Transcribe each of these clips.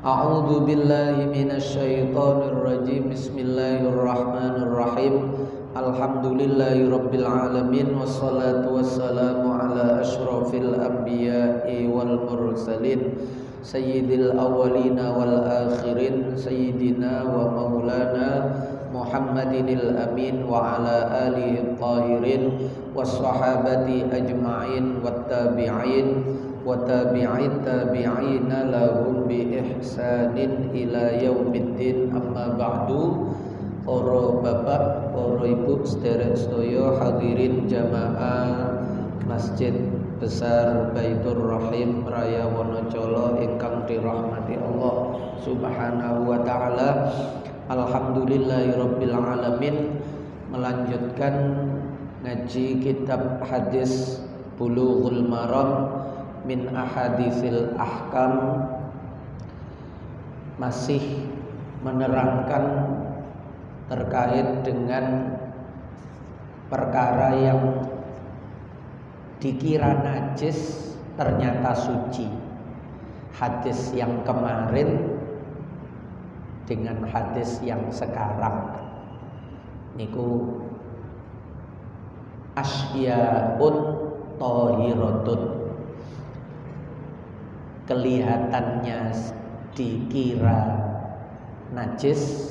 A'udzu billahi minasy syaithanir rajim. Bismillahirrahmanirrahim. Alhamdulillahirabbil alamin wassalatu wassalamu ala asyrafil anbiya'i wal mursalin sayyidil awwalina wal akhirin sayyidina wa maulana Muhammadinil amin wa ala alihi tahirin wassahabati ajma'in wat tabi'in wa tabi'it tabi'ina lahum bi ihsanin ila yaumiddin. Amma ba'du. Para bapak, para ibu sederek sedaya hadirin jamaah Masjid Besar Baitur Rahim Raya Wonocolo ingkang dirahmati Allah Subhanahu wa taala. Alhamdulillahirabbil alamin. Melanjutkan ngaji kitab hadis Bulughul Maram min ahaditsil ahkam, masih menerangkan terkait dengan perkara yang dikira najis ternyata suci. Hadis yang kemarin dengan hadis yang sekarang niku asyaun thahiratun, kelihatannya dikira najis.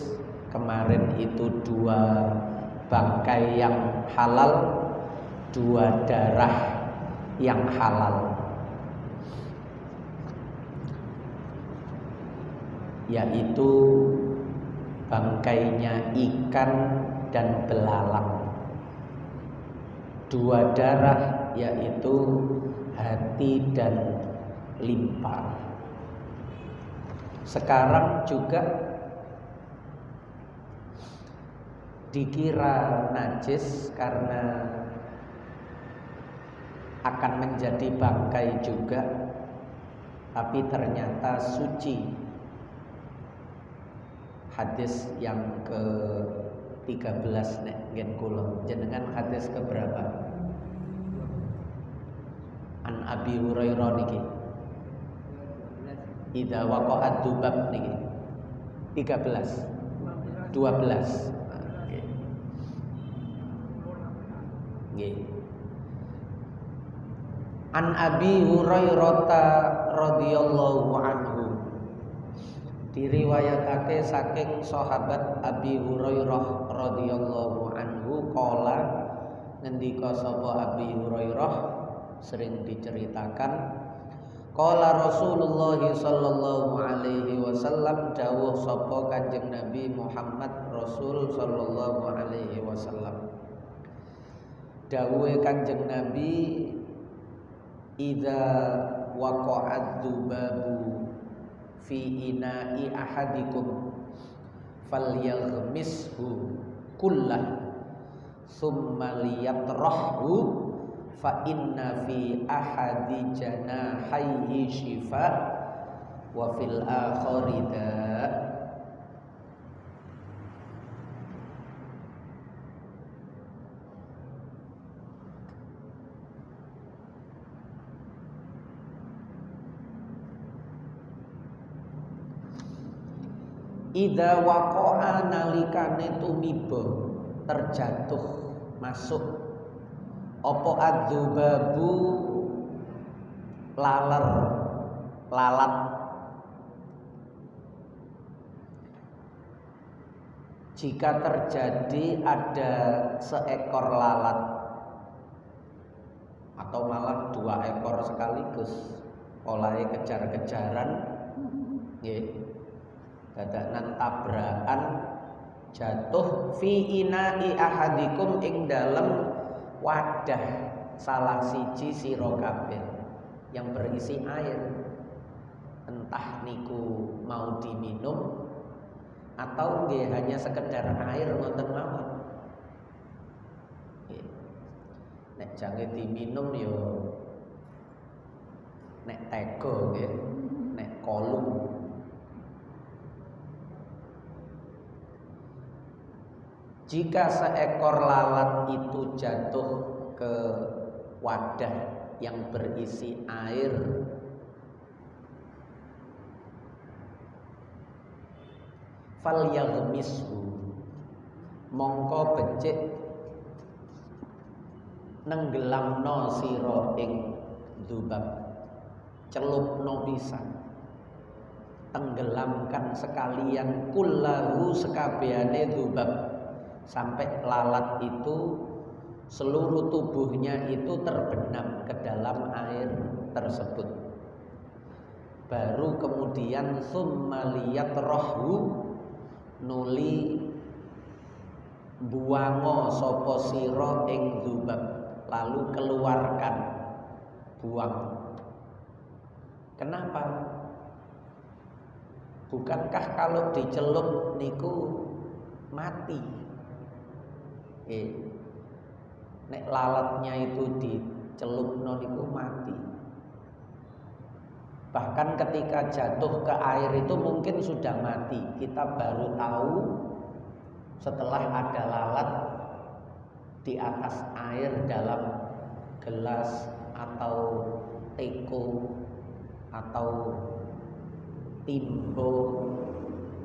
Kemarin itu dua bangkai yang halal, dua darah yang halal, yaitu bangkainya ikan dan belalang. Dua darah yaitu hati dan limpa. Sekarang juga dikira najis karena akan menjadi bangkai juga, tapi ternyata suci. Hadis yang ke-13 nek ngen kula. Jenengan hadis ke berapa? An Abi Hurairah niki. Idza waqa'at dzubab niki. 13. 12. An Abi Hurairah radhiyallahu anhu, diriwayatake saking sahabat Abi Hurairah radhiyallahu anhu, qala, ngendika sapa Abi Hurairah, sering diceritakan, qala Rasulullah sallallahu alaihi wasallam, dawuh sapa Kanjeng Nabi Muhammad Rasul sallallahu alaihi wasallam, dawuhe Kanjeng Nabi, idza waqa'ad dzubabu fi ina'i ahadikum falyaghmishu kullah thumma liyatrahu fa inna fi ahadi janahaihi shifa wa fil akhari da'. Idza waqa'a, nalikane tumiba, terjatuh, masuk apa adzubabu, lalat. Jika terjadi ada seekor lalat atau malah dua ekor sekaligus, oleh kejar-kejaran, nggih, dadakan tabrakan, jatuh fi ina'i ahadikum, ing dalem wadah salah siji sira kabeh yang berisi air, entah niku mau diminum atau nggih hanya sekedar air ngoten mawon. Nek jange diminum yo nek teko nggih, nek kolum. Jika seekor lalat itu jatuh ke wadah yang berisi air, falyaghmishu mongko becik nenggelamno sira ing dzubab, celupno pisan, tenggelamkan sekalian kullahu sekabehane dzubab, sampai lalat itu seluruh tubuhnya itu terbenam ke dalam air tersebut. Baru kemudian summa liyatrahu nuli buango sapa sira ing dzubab, lalu keluarkan, buang. Kenapa? Bukankah kalau dicelup niku mati? Nek lalatnya itu dicelupno niku mati. Bahkan ketika jatuh ke air itu mungkin sudah mati. Kita baru tahu setelah ada lalat di atas air dalam gelas atau teko atau timbo,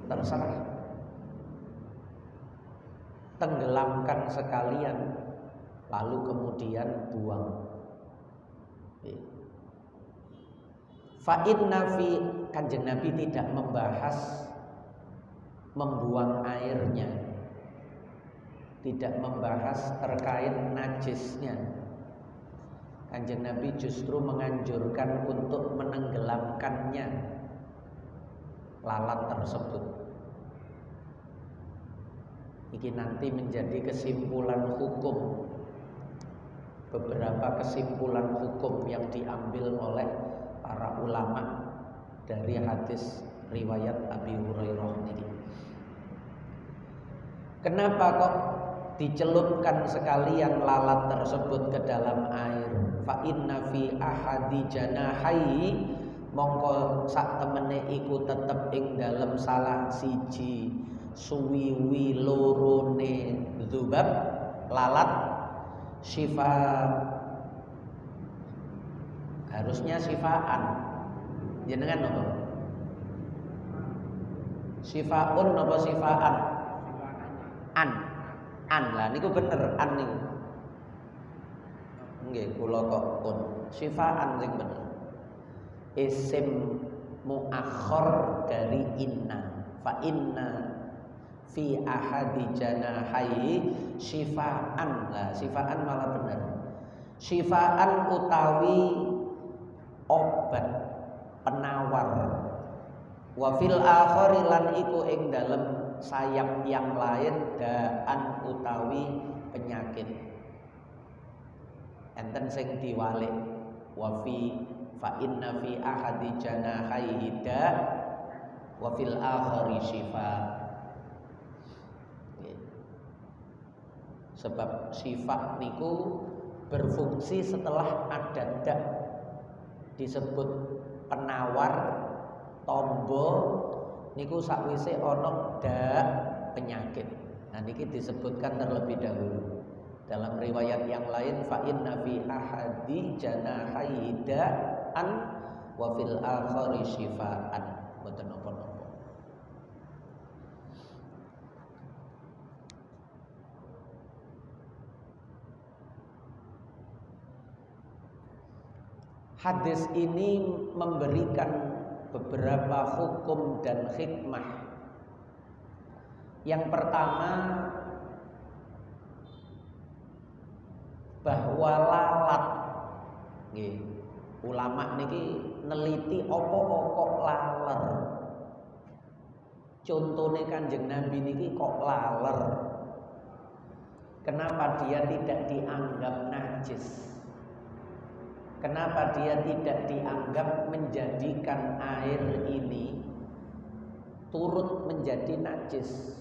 terserah. Tenggelamkan sekalian, lalu kemudian buang. Fa inna fi, Kanjeng Nabi tidak membahas membuang airnya, tidak membahas terkait najisnya. Kanjeng Nabi justru menganjurkan untuk menenggelamkannya lalat tersebut. Ini nanti menjadi kesimpulan hukum, beberapa kesimpulan hukum yang diambil oleh para ulama dari hadis riwayat Abi Hurairah ini. Kenapa kok dicelupkan sekalian lalat tersebut ke dalam air? Fa inna fi ahadi janahi, mongko sak temene iku tetep ing dalem salah siji suwiwi lorone dzubab lalat syifa, harusnya syifaan, jenengan apa? Syifaun apa syifaan? An lah niku bener, an niku. Nggih kula kok pun syifaan sing bener. Isim muakhir dari inna. Fa inna fi ahadi janahi syifaan. Lah syifaan malah bener. Syifaan utawi obat penawar. Wa fil akhari lan iku ing dalem sayap yang lain daan utawi penyakit. Enten sing diwalik wa fi fa inna fi ahadi janahi da wa fil akhari syifa. Sebab syifa niku berfungsi setelah ada da, disebut penawar, tombo niku sakwise ana da penyakit. Nah niki disebutkan terlebih dahulu. Dalam riwayat yang lain fa inna fi ahadi janahi da'an wa fil akhari syifaan. Mboten napa-napa. Hadis ini memberikan beberapa hukum dan hikmah. Yang pertama, bahwa lalat, ulama niki neliti opo kok laler. Contohnya Kanjeng Nabi niki kok laler. Kenapa dia tidak dianggap najis? Kenapa dia tidak dianggap menjadikan air ini turut menjadi najis,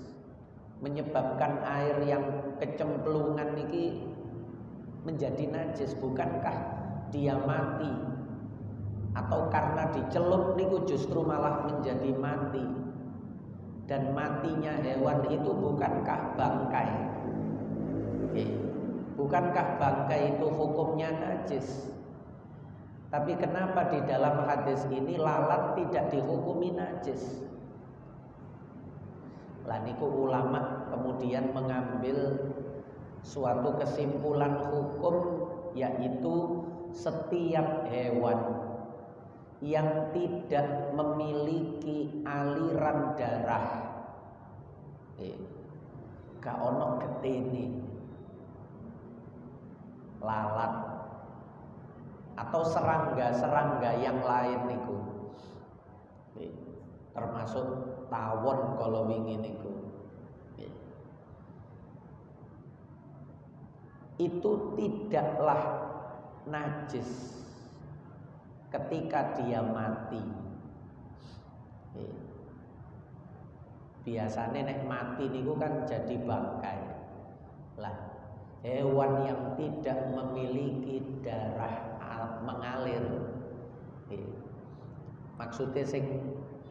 menyebabkan air yang kecemplungan ini menjadi najis? Bukankah dia mati? Atau karena dicelup niku justru malah menjadi mati? Dan matinya hewan itu bukankah bangkai? Bukankah bangkai itu hukumnya najis? Tapi kenapa di dalam hadis ini lalat tidak dihukumi najis? Lah niku ulama kemudian mengambil suatu kesimpulan hukum, yaitu setiap hewan yang tidak memiliki aliran darah, gak ono getene, lalat atau serangga-serangga yang lain niku, termasuk tawon kalau wingi niku, itu tidaklah najis ketika dia mati. Biasanya nek mati niku kan jadi bangkai. Lah, hewan yang tidak memiliki darah mengalir, maksudnya sing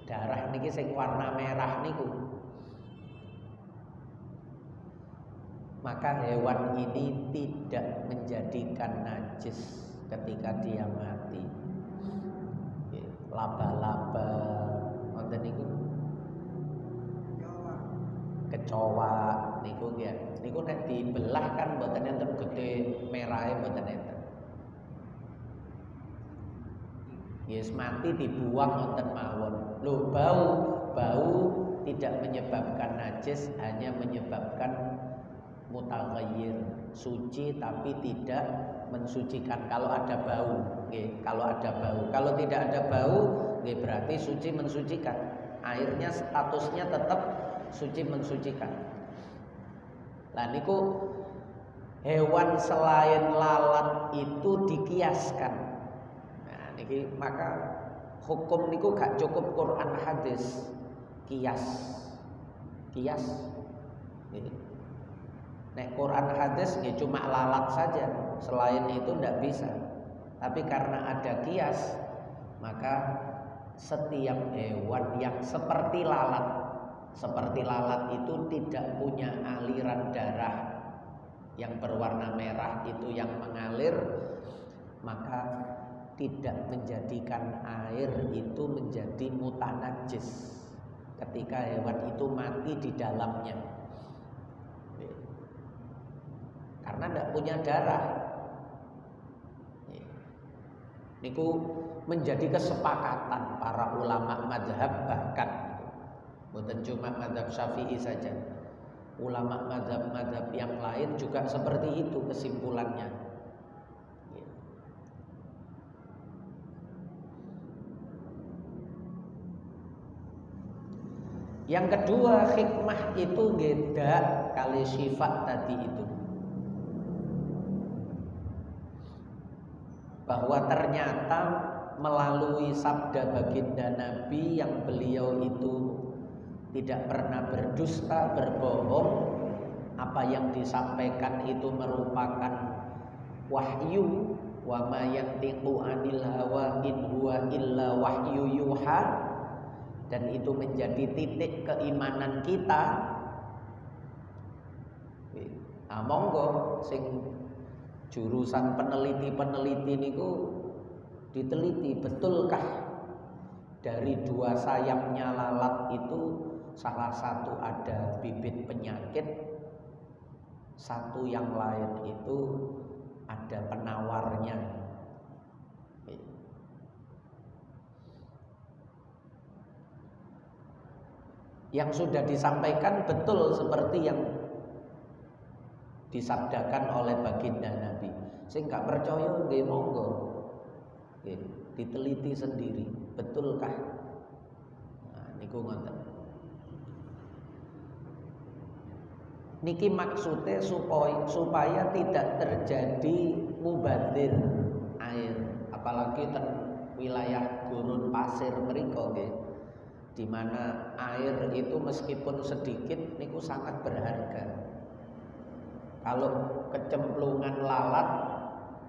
darah niki sing warna merah niku, maka hewan ini tidak menjadikan najis ketika dia mati. Laba-laba wonten niku, kecoa niku nggih, niku nek dibelah kan mboten enten gede merahe, mboten enten. Yes, mati dibuang wonten mawon. Lho, bau tidak menyebabkan najis, hanya menyebabkan mutaghayyir, suci tapi tidak mensucikan. Kalau ada bau, nggih, kalau ada bau. Kalau tidak ada bau, nggih, berarti suci mensucikan. Airnya statusnya tetap suci mensucikan. Lah niku hewan selain lalat itu dikiaskan. Niki maka hukum niku gak cukup Quran hadis, kias. Nek Quran hadis nggih cuma lalat saja, selain itu ndak bisa. Tapi karena ada kias, maka setiap hewan yang seperti lalat itu tidak punya aliran darah yang berwarna merah itu yang mengalir, maka tidak menjadikan air itu menjadi mutanajis ketika hewan itu mati di dalamnya, karena tidak punya darah. Niku menjadi kesepakatan para ulama mazhab, bahkan bukan cuma mazhab Syafi'i saja, ulama mazhab yang lain juga seperti itu kesimpulannya. Yang kedua, hikmah itu beda kali sifat tadi itu, bahwa ternyata melalui sabda baginda Nabi yang beliau itu tidak pernah berdusta, berbohong, apa yang disampaikan itu merupakan wahyu, wa ma yantiqu anil hawa in huwa illa wahyu yuha. Dan itu menjadi titik keimanan kita. Monggo sing jurusan peneliti niku diteliti, betulkah dari dua sayapnya lalat itu salah satu ada bibit penyakit, satu yang lain itu ada penawarnya. Yang sudah disampaikan betul seperti yang disabdakan oleh baginda Nabi. Sing gak percaya nggih monggo, nggih diteliti sendiri, betulkah? Nah, niku ngoten. Niki maksudnya supaya tidak terjadi mubadir air, apalagi ten wilayah gurun pasir mriko nggih, di mana air itu meskipun sedikit niku sangat berharga. Kalau kecemplungan lalat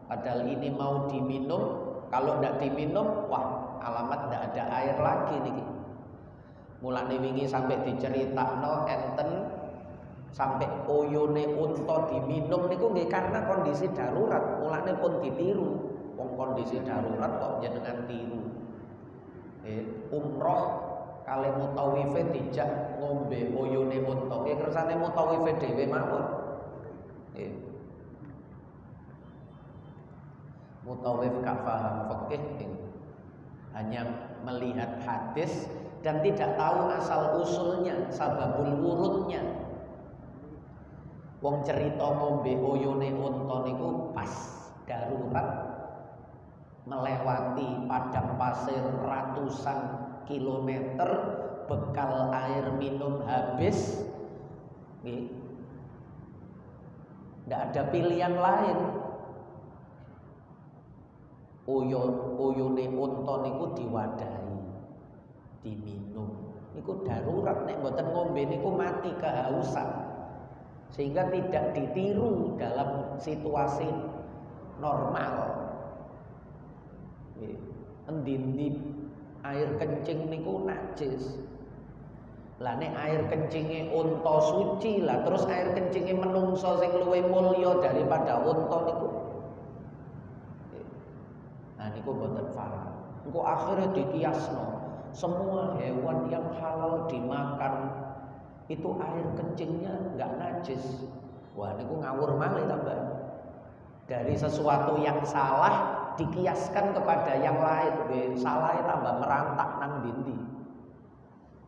padahal ini mau diminum, kalau tidak diminum, wah alamat tidak ada air lagi niki. Mulane wingi sampai diceritakno enten sampai oyone unta diminum niku nggih karena kondisi darurat. Mulane pun ditiru. Wong kondisi darurat kok jenengan tiru. Umroh kali mutawife dijak ngombe oyone unta, ki kersane mutawife dhewe mawon. Nggih. Mutawif gak paham fikih, hanya melihat hadis dan tidak tahu asal usulnya, sababul wurudnya. Wong cerita ngombe oyone unta niku pas darurat melewati padang pasir ratusan kilometer, bekal air minum habis, tidak ada pilihan lain. Oyone unta niku diwadahi, diminum. Niku darurat, nek mboten ngombe niku mati kehausan. Sehingga tidak ditiru dalam situasi normal. Endi-endi air kencing niku najis. Lah nek air kencinge unta suci lah, terus air kencinge menungso sing luwih mulya daripada unta niku. Nah niku boten paham. Engko akhirnya dikiasno, semua hewan yang halal dimakan itu air kencingnya enggak najis. Wah niku ngawur malih tambah. Dari sesuatu yang salah dikiaskan kepada yang lain, salahnya tambah merantak nang dindi.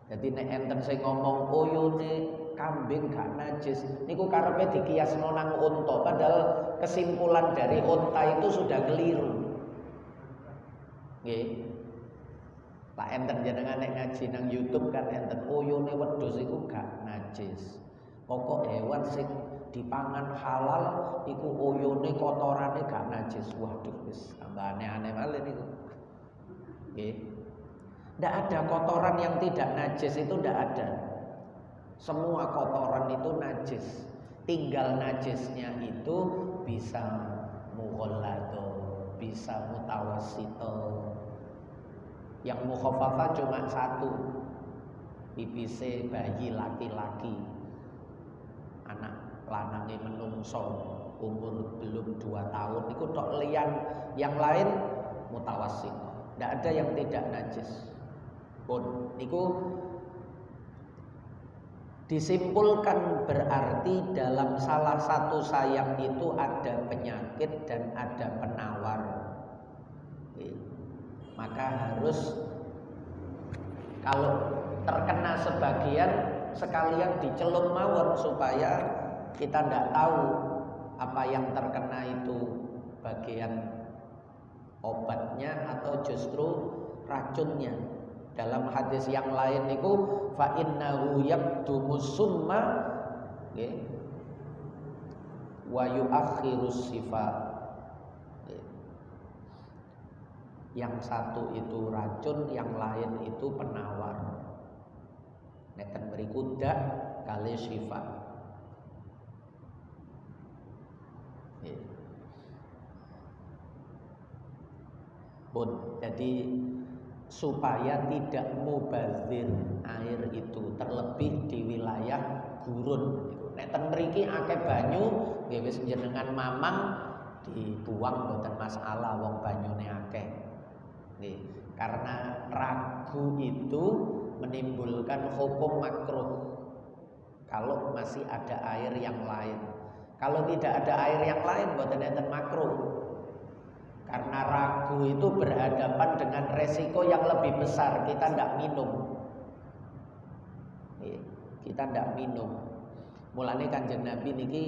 Jadi nek enten sing ngomong oyone kambing gak najis, niku karepe dikiasno nang unta, padahal kesimpulan dari unta itu sudah keliru. Nggih. Lah enten jenengan nek ngaji nang YouTube kan enten oyone wedhus iku gak najis. Pokok hewan sing dipangan halal iku oyone kotorane gak najis. Waduh wis tambah aneh-aneh malih niku. Nggih. Ndak ada kotoran yang tidak najis, itu ndak ada. Semua kotoran itu najis. Tinggal najisnya itu bisa mughalladzah, bisa mutawassithah. Yang mukhafafah cuma satu, pipise bayi laki-laki, anak lanange menungso umur belum 2 tahun itu tok, liyan yang lain mutawassithah. Tidak ada yang tidak najis. Pun niku disimpulkan berarti dalam salah satu sayap itu ada penyakit dan ada penawar. Maka harus kalau terkena sebagian sekalian dicelum mawon supaya kita tidak tahu apa yang terkena itu bagian obatnya atau justru racunnya. Dalam hadis yang lain itu fa innahu yaqdumus summa wa yuakhirus sifa. Yang satu itu racun, yang lain itu penawar. Neten mriku dak kali syifa. Pun jadi supaya tidak mubazir air itu, terlebih di wilayah gurun. Neten mriki akeh banyu, nggih wis jenengan mamang dibuang mboten masalah, wong banyune akeh. Nih, karena ragu itu menimbulkan hukum makruh kalau masih ada air yang lain. Kalau tidak ada air yang lain mboten enten makruh. Karena ragu itu berhadapan dengan resiko yang lebih besar, kita tidak minum. Nih, kita tidak minum. Mulane Kanjeng Nabi niki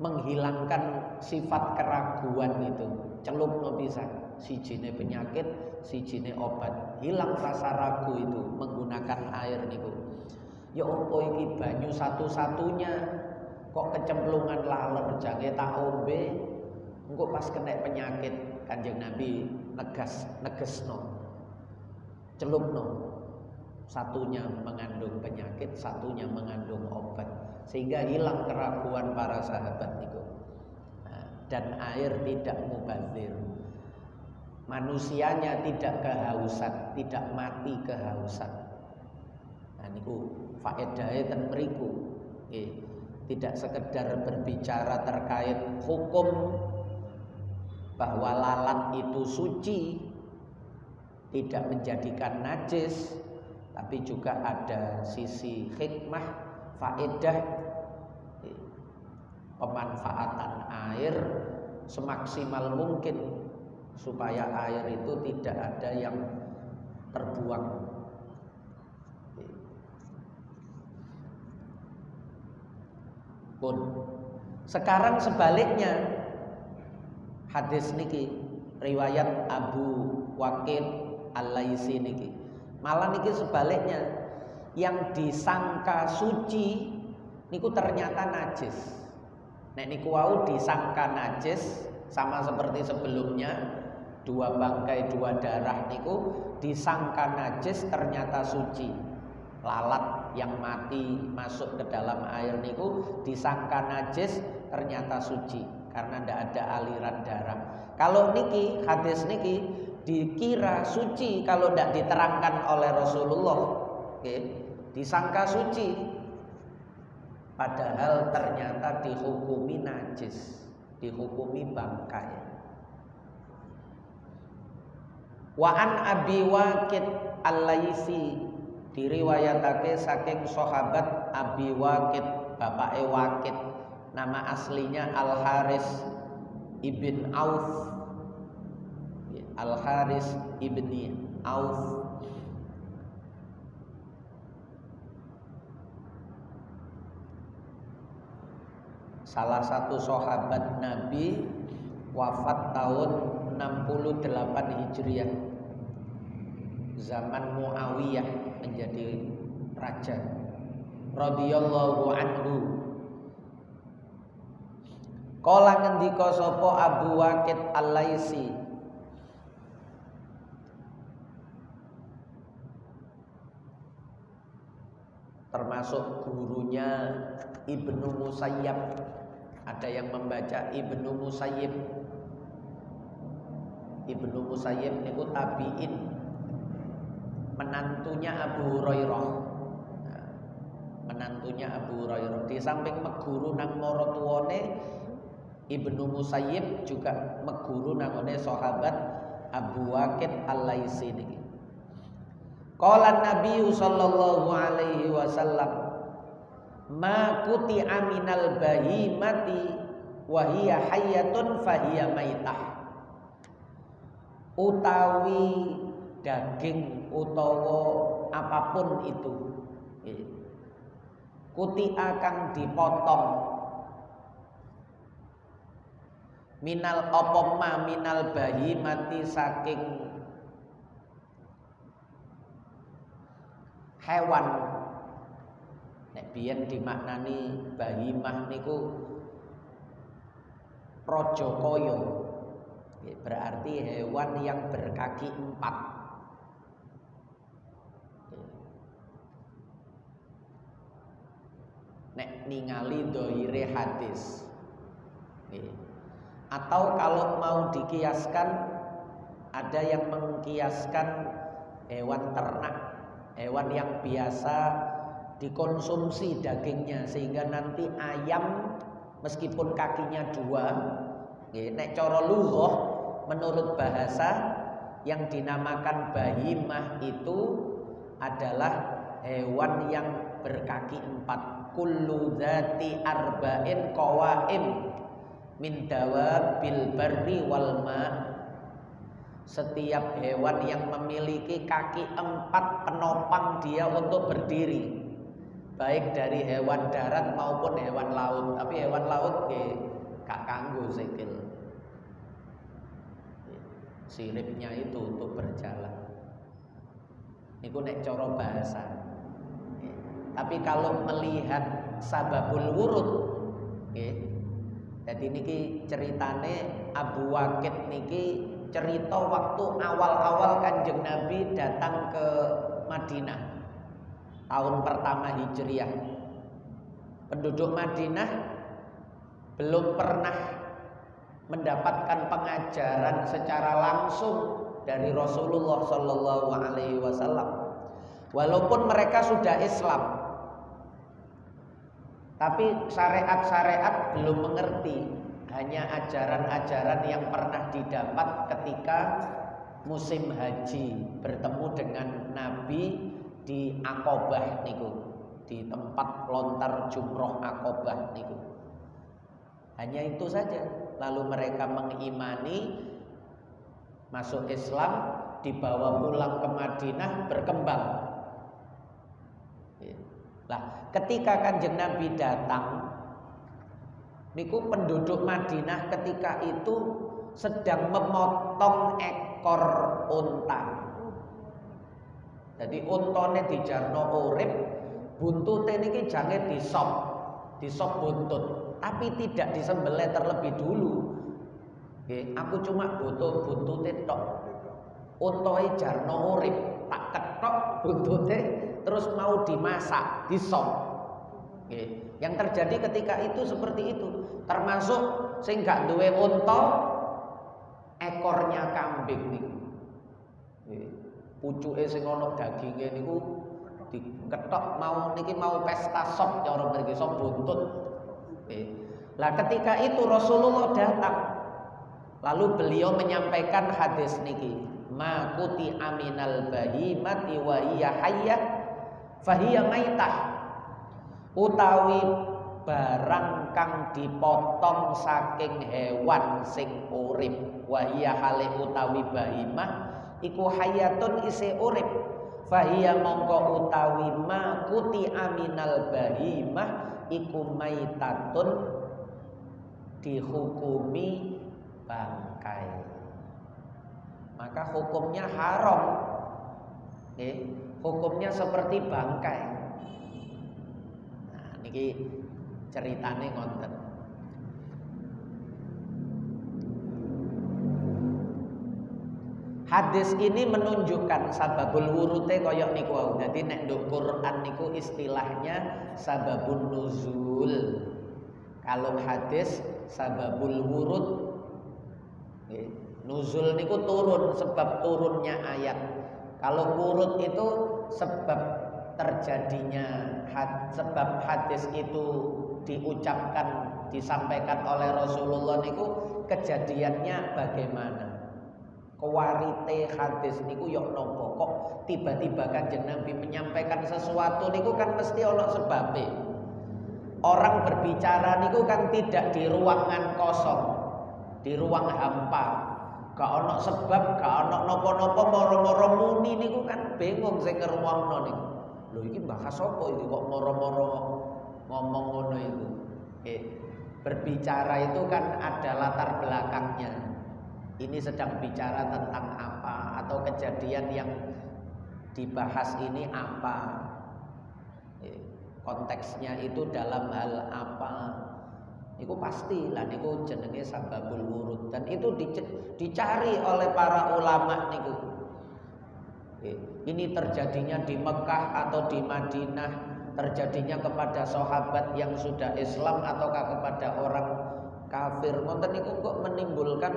menghilangkan sifat keraguan itu, celupno pisan. Sijine penyakit, sijine obat. Hilang rasa ragu itu menggunakan air niku. Ya opo iki banyu satu-satunya kok kecemplungan laler jange tak ombe, engko pas kena penyakit. Kanjeng Nabi negesno. Celupno. Satunya mengandung penyakit, satunya mengandung obat. Sehingga hilang keraguan para sahabat niku. Nah, dan air tidak mubazir. Manusianya tidak kehausan, tidak mati kehausan. Nah niku faedahe ten mriku. Tidak sekedar berbicara terkait hukum bahwa lalat itu suci, tidak menjadikan najis, tapi juga ada sisi hikmah, faedah, pemanfaatan air semaksimal mungkin supaya air itu tidak ada yang terbuang. Pun sekarang sebaliknya, hadis niki riwayat Abu Waqid Al-Laitsi niki malah niki sebaliknya, yang disangka suci niku ternyata najis. Nek niku wau disangka najis, sama seperti sebelumnya, 2 bangkai 2 darah niku disangka najis ternyata suci. Lalat yang mati masuk ke dalam air niku disangka najis ternyata suci karena ndak ada aliran darah. Kalau niki hadis niki dikira suci kalau ndak diterangkan oleh Rasulullah, disangka suci, padahal ternyata dihukumi najis, dihukumi bangkai. Wa an Abi Waqid Al-Laitsi, diriwayatake saking sahabat Abi Waqid, bapake Waqid, nama aslinya Al Haris ibn Auf. Al Haris ibni Auf. Salah satu sahabat Nabi, wafat tahun 68 Hijriah, zaman Muawiyah menjadi raja radhiyallahu anhu. Kala ngendika sapa Abu Waqid Al-Laitsi, termasuk gurunya Ibnu Musayyab. Ada yang membaca Ibnu Musayyib. Ibnu Musayyib niku tabi'in, menantunya Abu Hurairah. Menantunya Abu Hurairah. Di samping meguru nang maratuwane, Ibnu Musayyib juga meguru nangone sahabat Abu Waqid Al-Laitsi niki. Qala Nabi sallallahu alaihi wasallam, ma quti'a minal bahimati wa hiya hayyatun fahiya maitah. Utawi daging utawa apapun itu, quti'a kang dipotong, minal opoma minal bahimati saking hewan. Nek biyen dimaknani bahimah niku raja kaya, berarti hewan yang berkaki 4. Nek ningali dohire hadis, atau kalau mau dikiaskan, ada yang mengkiaskan hewan ternak, hewan yang biasa dikonsumsi dagingnya, sehingga nanti ayam meskipun kakinya 2, nek cara lughah menurut bahasa yang dinamakan bahimah itu adalah hewan yang berkaki 4. Kullu dzati arba'in qawaim min dawabil barri wal ma. Setiap hewan yang memiliki kaki 4 penopang dia untuk berdiri, baik dari hewan darat maupun hewan laut. Tapi hewan laut gak kanggo sikil, siripnya itu untuk berjalan. Niku nek cara bahasa. Tapi kalau melihat sababul wurud, jadi niki ceritane Abu Waqid niki cerita waktu awal-awal Kanjeng Nabi datang ke Madinah tahun pertama Hijriah. Penduduk Madinah belum pernah mendapatkan pengajaran secara langsung dari Rasulullah Sallallahu Alaihi Wasallam. Walaupun mereka sudah Islam, tapi syariat-syariat belum mengerti. Hanya ajaran-ajaran yang pernah didapat ketika musim haji bertemu dengan Nabi di Aqabah niku, di tempat lontar jumroh Aqabah niku. Hanya itu saja. Lalu mereka mengimani, masuk Islam, dibawa pulang ke Madinah, berkembang. Lah, ketika Kanjeng Nabi datang, niku penduduk Madinah ketika itu sedang memotong ekor unta. Jadi untane dijarno urip, buntute niki jange disop buntut, tapi tidak disembelih terlebih dulu. Aku cuma butuh buntute tok. Untae jarno urip, tak ketok buntute terus mau dimasak, disop. Yang terjadi ketika itu seperti itu. Termasuk sing gak duwe unta, ekornya kambing niku. Pucuke sing ana daginge niku diketok, mau pesta sop cara mriki, sop buntut. Lah ketika itu Rasulullah datang. Lalu beliau menyampaikan hadis niki, ma kuti aminal bahimati wa hiya hayyah fahiya maitah. Utawi barang kang dipotong saking hewan sing urip, wa hiya hale utawi bahimah iku hayatun isi urip, fahiya mongko utawi ma kuti aminal bahimah iku maitatun dihukumi bangkai, maka hukumnya haram. Hukumnya seperti bangkai. Nah, niki ceritane ngoten. Hadis ini menunjukkan sababul wurute koyok niku wau. Dadi nek nduk Quran niku istilahnya sababun nuzul. Kalau hadis sababul wurud. Nuzul niku turun, sebab turunnya ayat. Kalau wurud itu sebab terjadinya sebab hadis itu diucapkan, disampaikan oleh Rasulullah niku kejadiannya bagaimana? Kewarite hadis niku yok nopo kok tiba-tiba Kanjeng Nabi menyampaikan sesuatu niku kan mesti ono sebabe. Orang berbicara niku kan tidak di ruangan kosong, di ruang hampa. Gak ono sebab, gak ono nopo-nopo moro-moro muni niku kan bingung sing ngeruangno niku. Lho iki bahas apa iki kok moro-moro ngomong ngono iku. Berbicara itu kan ada latar belakangnya. Ini sedang bicara tentang apa, atau kejadian yang dibahas ini apa. Konteksnya itu dalam hal apa. Niku pasti lah, niku jenenge sababul wurud, dan itu dicari oleh para ulama niku. Ini terjadinya di Mekah atau di Madinah, terjadinya kepada sahabat yang sudah Islam ataukah kepada orang kafir. Ngoten niku kok menimbulkan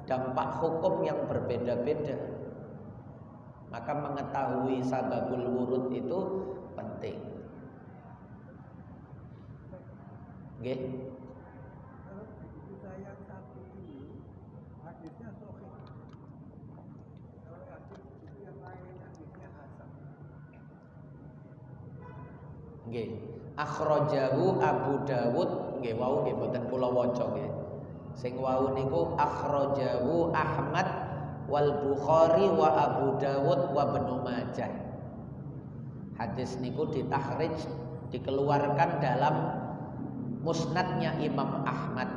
dampak hukum yang berbeda-beda. Maka mengetahui sababul wurud itu penting. Nggih. Nggih, akhrajahu Abu Dawud, nggih wau nggih mboten kula waca nggih. Sing wau niku akhrajahu Ahmad wal Bukhari wa Abu Dawud wa Ibnu Majah. Hadis niku ditakhrij, dikeluarkan dalam musnadnya Imam Ahmad,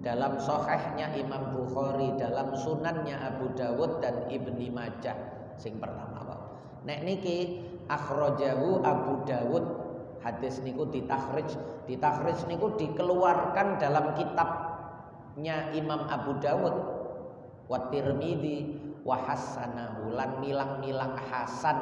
dalam sahihnya Imam Bukhari, dalam sunannya Abu Dawud dan Ibnu Majah. Sing pertama wau. Nek niki akhrajahu Abu Dawud, hadis niku ditakhrij niku dikeluarkan dalam kitabnya Imam Abu Dawud, wa Tirmidzi wa hasanahu, lan milang-milang hasan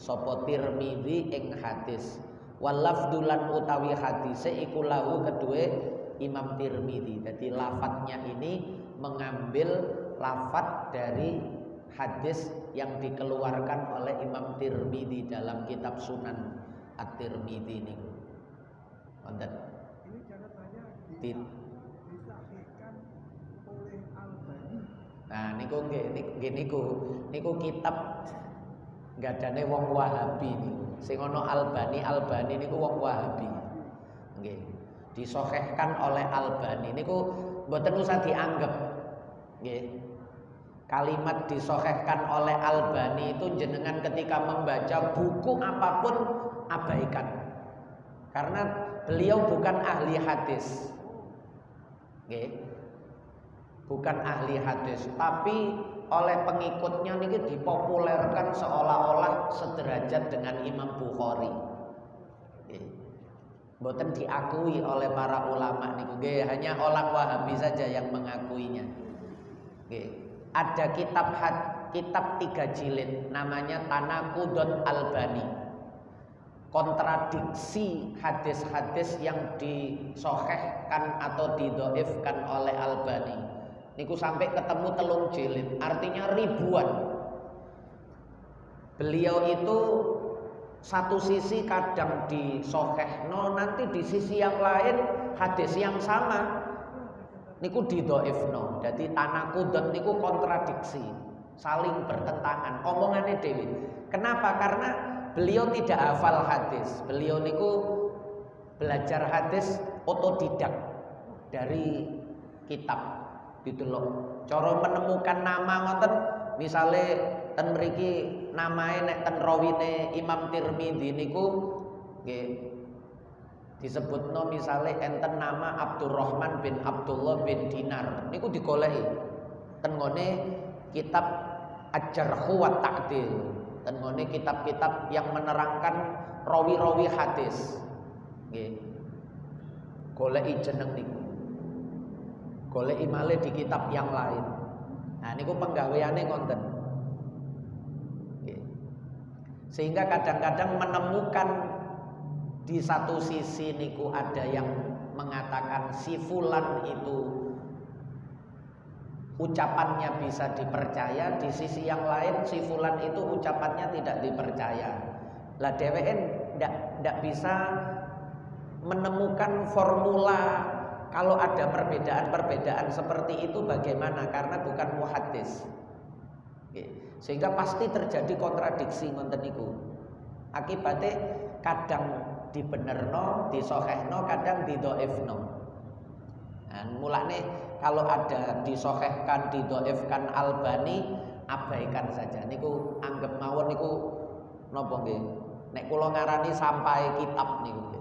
sapa Tirmidzi ing hadis, wal lafdulan utawi hadise iku lahu kedue Imam Tirmidzi. Jadi lafadznya ini mengambil lafadz dari hadis yang dikeluarkan oleh Imam Tirmidzi dalam kitab Sunan At-Tirmidzi niku. Wonten. Ini catatannya disahihkan oleh Albani. Nah niku niku kitab gadane wong Wahabi niku. Sing ana Albani niku wong Wahabi. Nggih. Disahihkan oleh Albani niku mboten usah dianggep. Nggih. Kalimat disahihkan oleh Albani itu jenengan ketika membaca buku apapun abaikan. Karena beliau bukan ahli hadis. Nggih. Bukan ahli hadis, tapi oleh pengikutnya niki dipopulerkan seolah-olah sederajat dengan Imam Bukhari. Mboten diakui oleh para ulama niku, hanya orang Wahabi saja yang mengakuinya. Ada kitab 3 jilid namanya Tanaqudun Albani. Kontradiksi hadis-hadis yang disahihkan atau didhaifkan oleh Albani. Niku sampai ketemu 3 jilid, artinya ribuan. Beliau itu satu sisi kadang disahihno, nanti di sisi yang lain hadis yang sama niku didhaifno. Jadi tanaqudun niku kontradiksi, saling bertentangan omongannya dewi. Kenapa? Karena beliau tidak hafal hadis. Beliau niku belajar hadis otodidak dari kitab. Gitu loh. Cara menemukan nama ngoten, misale ten mriki namae nek ten rawine Imam Tirmidzi niku nggih disebutno misale enten nama Abdurrahman bin Abdullah bin Dinar niku digoleki ten ngone kitab Al-Jarh wa Ta'dil, ten ngone kitab-kitab yang menerangkan rawi-rawi hadis nggih. Goleki jeneng niku, goleki malih di kitab yang lain. Nah niku penggaweane ngoten. Sehingga kadang-kadang menemukan di satu sisi niku ada yang mengatakan si fulan itu ucapannya bisa dipercaya, di sisi yang lain si fulan itu ucapannya tidak dipercaya. Lah dheweke ndak bisa menemukan formula kalau ada perbedaan-perbedaan seperti itu bagaimana, karena bukan muhaddis. Sehingga pasti terjadi kontradiksi ngoten niku. Akibatnya kadang dibenerno, disahihno, kadang didhaifno. Nah, mulane kalau ada disahihkan, didhaifkan Albani, abaikan saja. Niku anggap mawon niku napa nggih? Nek kula ngarani sampai kitab niku.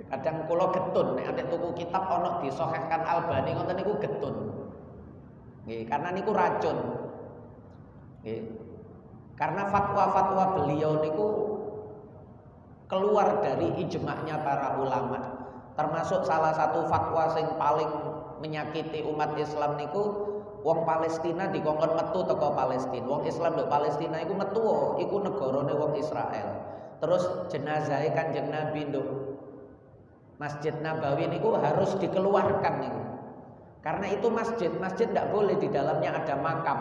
Kadang kula getun nek nek tuku kitab ana disahihkan Albani ngoten niku getun. Nggih, karena niku racun. Nggih. Karena fatwa-fatwa beliau niku keluar dari ijma'nya para ulama. Termasuk salah satu fatwa sing paling menyakiti umat Islam niku wong Palestina dikongkon metu teko Palestina. Wong Islam nduk Palestina iku metu iku negarane wong Israel. Terus jenazahe Kanjeng Nabi nduk Masjid Nabawi niku harus dikeluarkan niku. Karena itu masjid tidak boleh di dalamnya ada makam.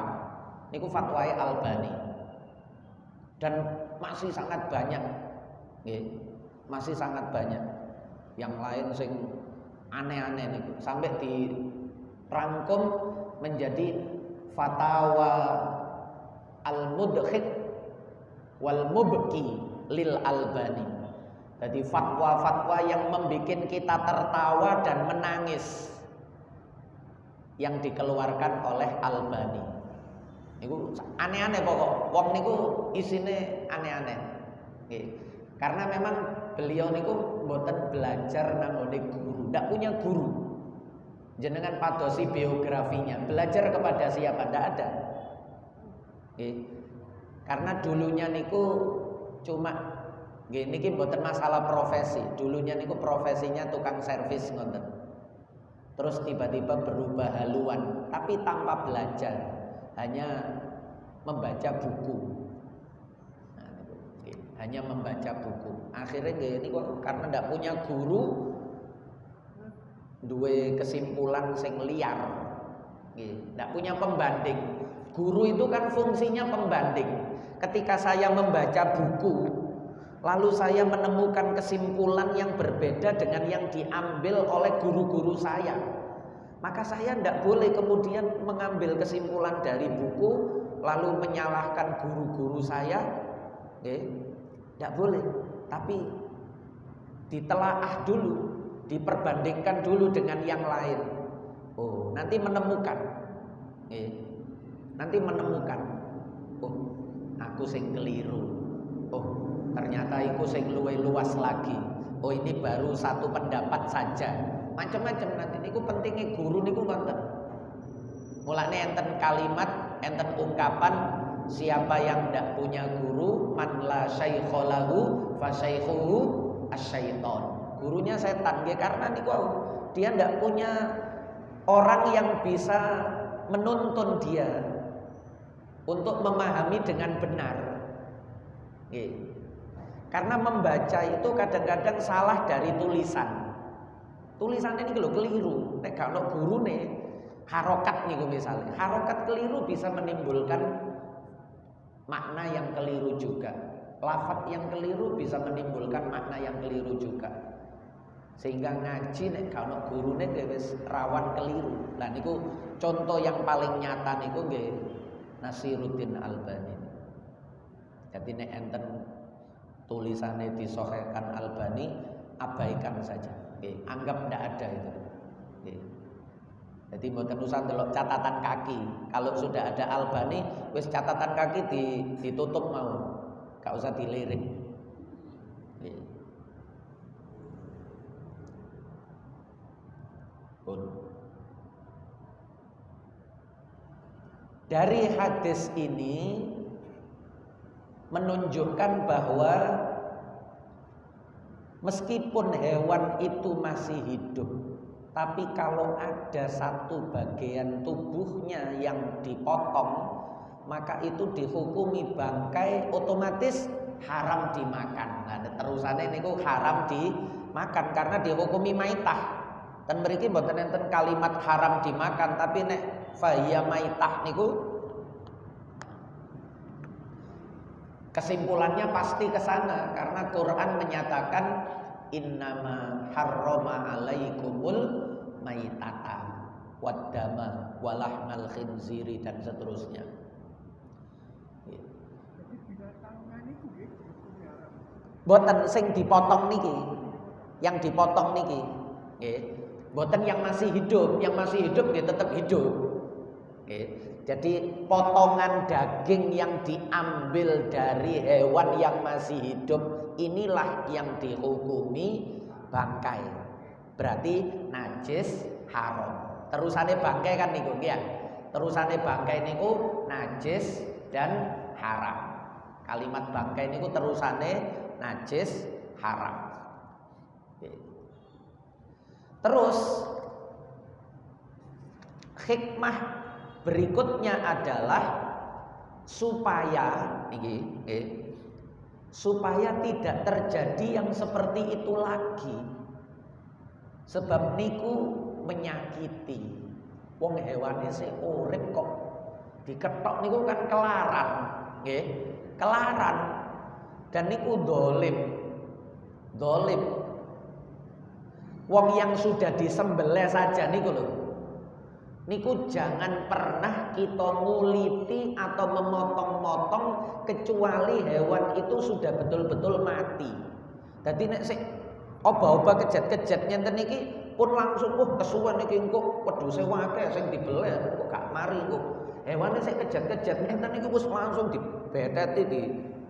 Niku fatwai Albani. Dan masih sangat banyak. Nggih, masih sangat banyak. Yang lain sing aneh-aneh niku sampai dirangkum menjadi Fatawa Al-Mudkhik wal Mubki lil Albani. Jadi fatwa-fatwa yang membuat kita tertawa dan menangis yang dikeluarkan oleh Albani. Niku aneh-aneh pokok. Wong niku isine aneh-aneh. Nggih. Karena memang beliau niku mboten belajar nang guru, ndak punya guru. Jenengan padosi biografinya, belajar kepada siapa? Ndak ada. Nggih. Karena dulunya niku cuma gini ki mboten masalah profesi. Dulunya niku profesinya tukang servis ngoten. Terus tiba-tiba berubah haluan, tapi tanpa belajar, hanya membaca buku. Nah, hanya membaca buku. Akhirnya gini kok karena ndak punya guru, duwe kesimpulan sing liar. Ndak punya pembanding. Guru itu kan fungsinya pembanding. Ketika saya membaca buku, lalu saya menemukan kesimpulan yang berbeda dengan yang diambil oleh guru-guru saya. Maka saya tidak boleh kemudian mengambil kesimpulan dari buku lalu menyalahkan guru-guru saya. Tidak boleh. Tapi ditelaah dulu, diperbandingkan dulu dengan yang lain. Oh, nanti menemukan. Nanti menemukan. Oh, aku sing keliru. Oh, ternyata aku sing luwih luas lagi. Oh, ini baru satu pendapat saja. Macam-macam nanti niku pentingnya guru niku wonten. Mulane enten kalimat, enten ungkapan, siapa yang tidak punya guru, man la syaikha lahu fa syaikhuhu asyaiton. Gurunya setan nggih, karena niku dia tidak punya orang yang bisa menuntun dia untuk memahami dengan benar. Karena membaca itu kadang-kadang salah dari tulisan. Tulisannya ini kalau keliru, nek gak ono gurune, harokat niku misalnya. Harokat keliru bisa menimbulkan makna yang keliru juga. Lafaz yang keliru bisa menimbulkan makna yang keliru juga. Sehingga ngaji nek gak ono gurune wis rawan keliru. Lah niku contoh yang paling nyata niku nggih Nasiruddin Albani. Jadi nek enten tulisannya disahihkan Albani, abaikan saja. Anggap tidak ada itu. Jadi mboten usah delok catatan kaki. Kalau sudah ada Albani, wis catatan kaki ditutup mau. Gak usah dilirik. Dari hadis ini menunjukkan bahwa meskipun hewan itu masih hidup, tapi kalau ada satu bagian tubuhnya yang dipotong, maka itu dihukumi bangkai, otomatis haram dimakan. Nah, terusannya niku haram dimakan karena dihukumi maitah. Dan mriki mboten enten kalimat haram dimakan, tapi nek fahiya maitah niku kesimpulannya pasti ke sana karena Quran menyatakan innama harrama alaikumul maitata waddama walahmal khinziri dan seterusnya. Boten sing dipotong niki, yang dipotong niki, nggih. Boten yang masih hidup nggih tetap hidup. Nggih. Jadi potongan daging yang diambil dari hewan yang masih hidup inilah yang dihukumi bangkai. Berarti najis haram. Terusane bangkai kan niku ya. Terusane bangkai niku najis dan haram. Kalimat bangkai niku terusane najis haram. Terus hikmah berikutnya adalah supaya tidak terjadi yang seperti itu lagi. Sebab niku menyakiti. Wong hewane sing urip kok diketok niku kan kelaran, nggih. Kelaran. Dan niku dolim. Wong yang sudah disembelih saja niku lho. Niku jangan pernah kita nguliti atau memotong-motong kecuali hewan itu sudah betul-betul mati. Jadi nek sik oba-oba kejat-kejat nyenten niki pun langsung kesuwen niki engko wedhuse akeh sing dibeleh kok gak mari kok. Hewane sik kejat-kejat nyenten niki wis langsung dibeteti di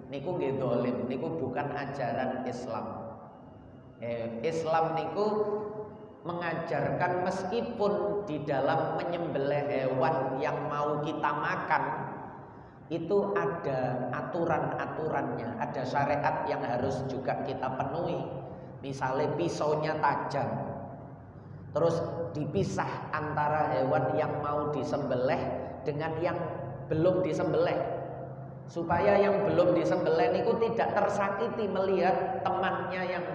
niku nggih dolim, niku bukan ajaran Islam. Islam niku mengajarkan meskipun di dalam menyembelih hewan yang mau kita makan itu ada aturan-aturannya, ada syariat yang harus juga kita penuhi. Misalnya pisaunya tajam, terus dipisah antara hewan yang mau disembelih dengan yang belum disembelih, supaya yang belum disembelih itu tidak tersakiti melihat temannya yang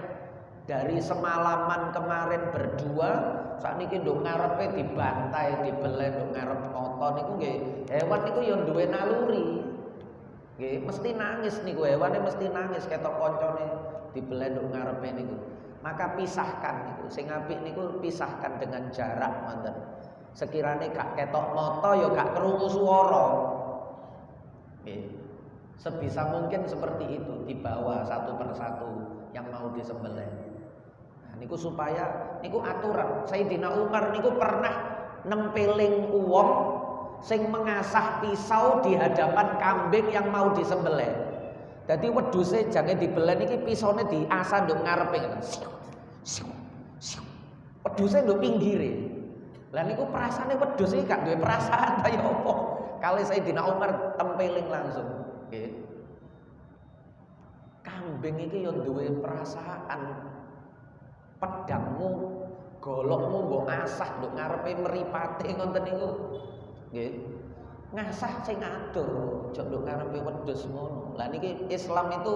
dari semalaman kemarin berdua sakniki nduk ngarepe dibantai, dibeleh nduk ngarep moto niku nggih. Hewan niku ya duwe naluri. Nggih, mesti nangis niku hewane mesti nangis ketok koncone dibeleh nduk ngarepe niku. Maka pisahkan niku. Sing apik niku pisahkan dengan jarak ngoten. Sekiranya gak ketok mata ya gak krungu swara. Sebisa mungkin seperti itu, dibawa satu persatu yang mau disembelih. Nah, niku supaya niku aturan. Sayyidina Umar niku pernah nempeling uwong sing mengasah pisau di hadapan kambing yang mau disembelih. Dadi wedhuse jange dibelen iki pisaune diasah nduk ngarepe ngoten. Wedhuse nduk pinggire. Lah niku perasane wedhus iki gak duwe perasaan kaya apa. Kali Sayyidina Umar tempeling langsung. Nggih. Kambing iki yo duwe perasaan. Pedangmu, golokmu mbok asah nduk ngarepe mripate ngoten niku. Nggih. Ngasah sing adoh, aja nduk ngarepe wedhus ngono. Lah niki Islam itu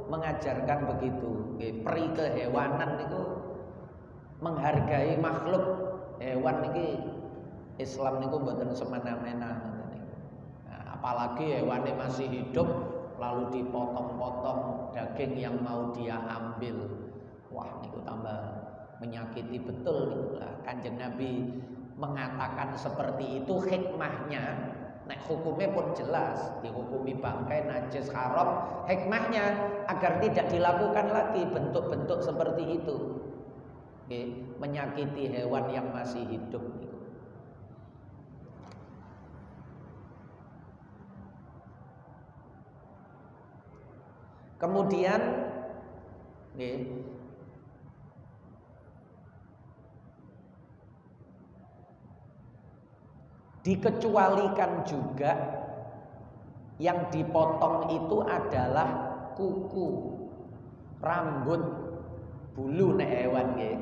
mengajarkan begitu. Nggih, pri kehewanan niku menghargai makhluk. Hewan niki Islam niku mboten semena-mena ngoten niku. Nah, apalagi hewannya masih hidup lalu dipotong-potong daging yang mau dia ambil. Wah, niku tambah menyakiti betul niku lah. Kanjeng Nabi mengatakan seperti itu hikmahnya. Nek hukumnya pun jelas, dihukumi bangkai najis haram. Hikmahnya agar tidak dilakukan lagi bentuk-bentuk seperti itu. Menyakiti hewan yang masih hidup. Kemudian dikecualikan juga yang dipotong itu adalah kuku, rambut, bulu nek hewan nggih.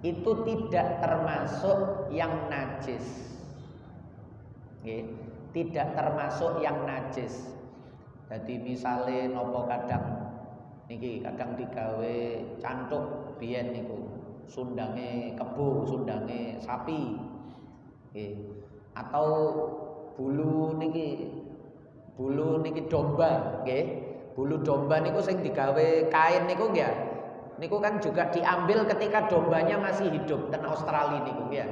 Itu tidak termasuk yang najis. Nggih, tidak termasuk yang najis. Jadi misale nopo kadang niki kadang digawe cantuk biyen niku, sundange kebo, sundange sapi. Nggih. Atau bulu niki domba, nggih. Bulu domba niku sing digawe kain niku nggih. Niku kan juga diambil ketika dombanya masih hidup ten Australia niku ya.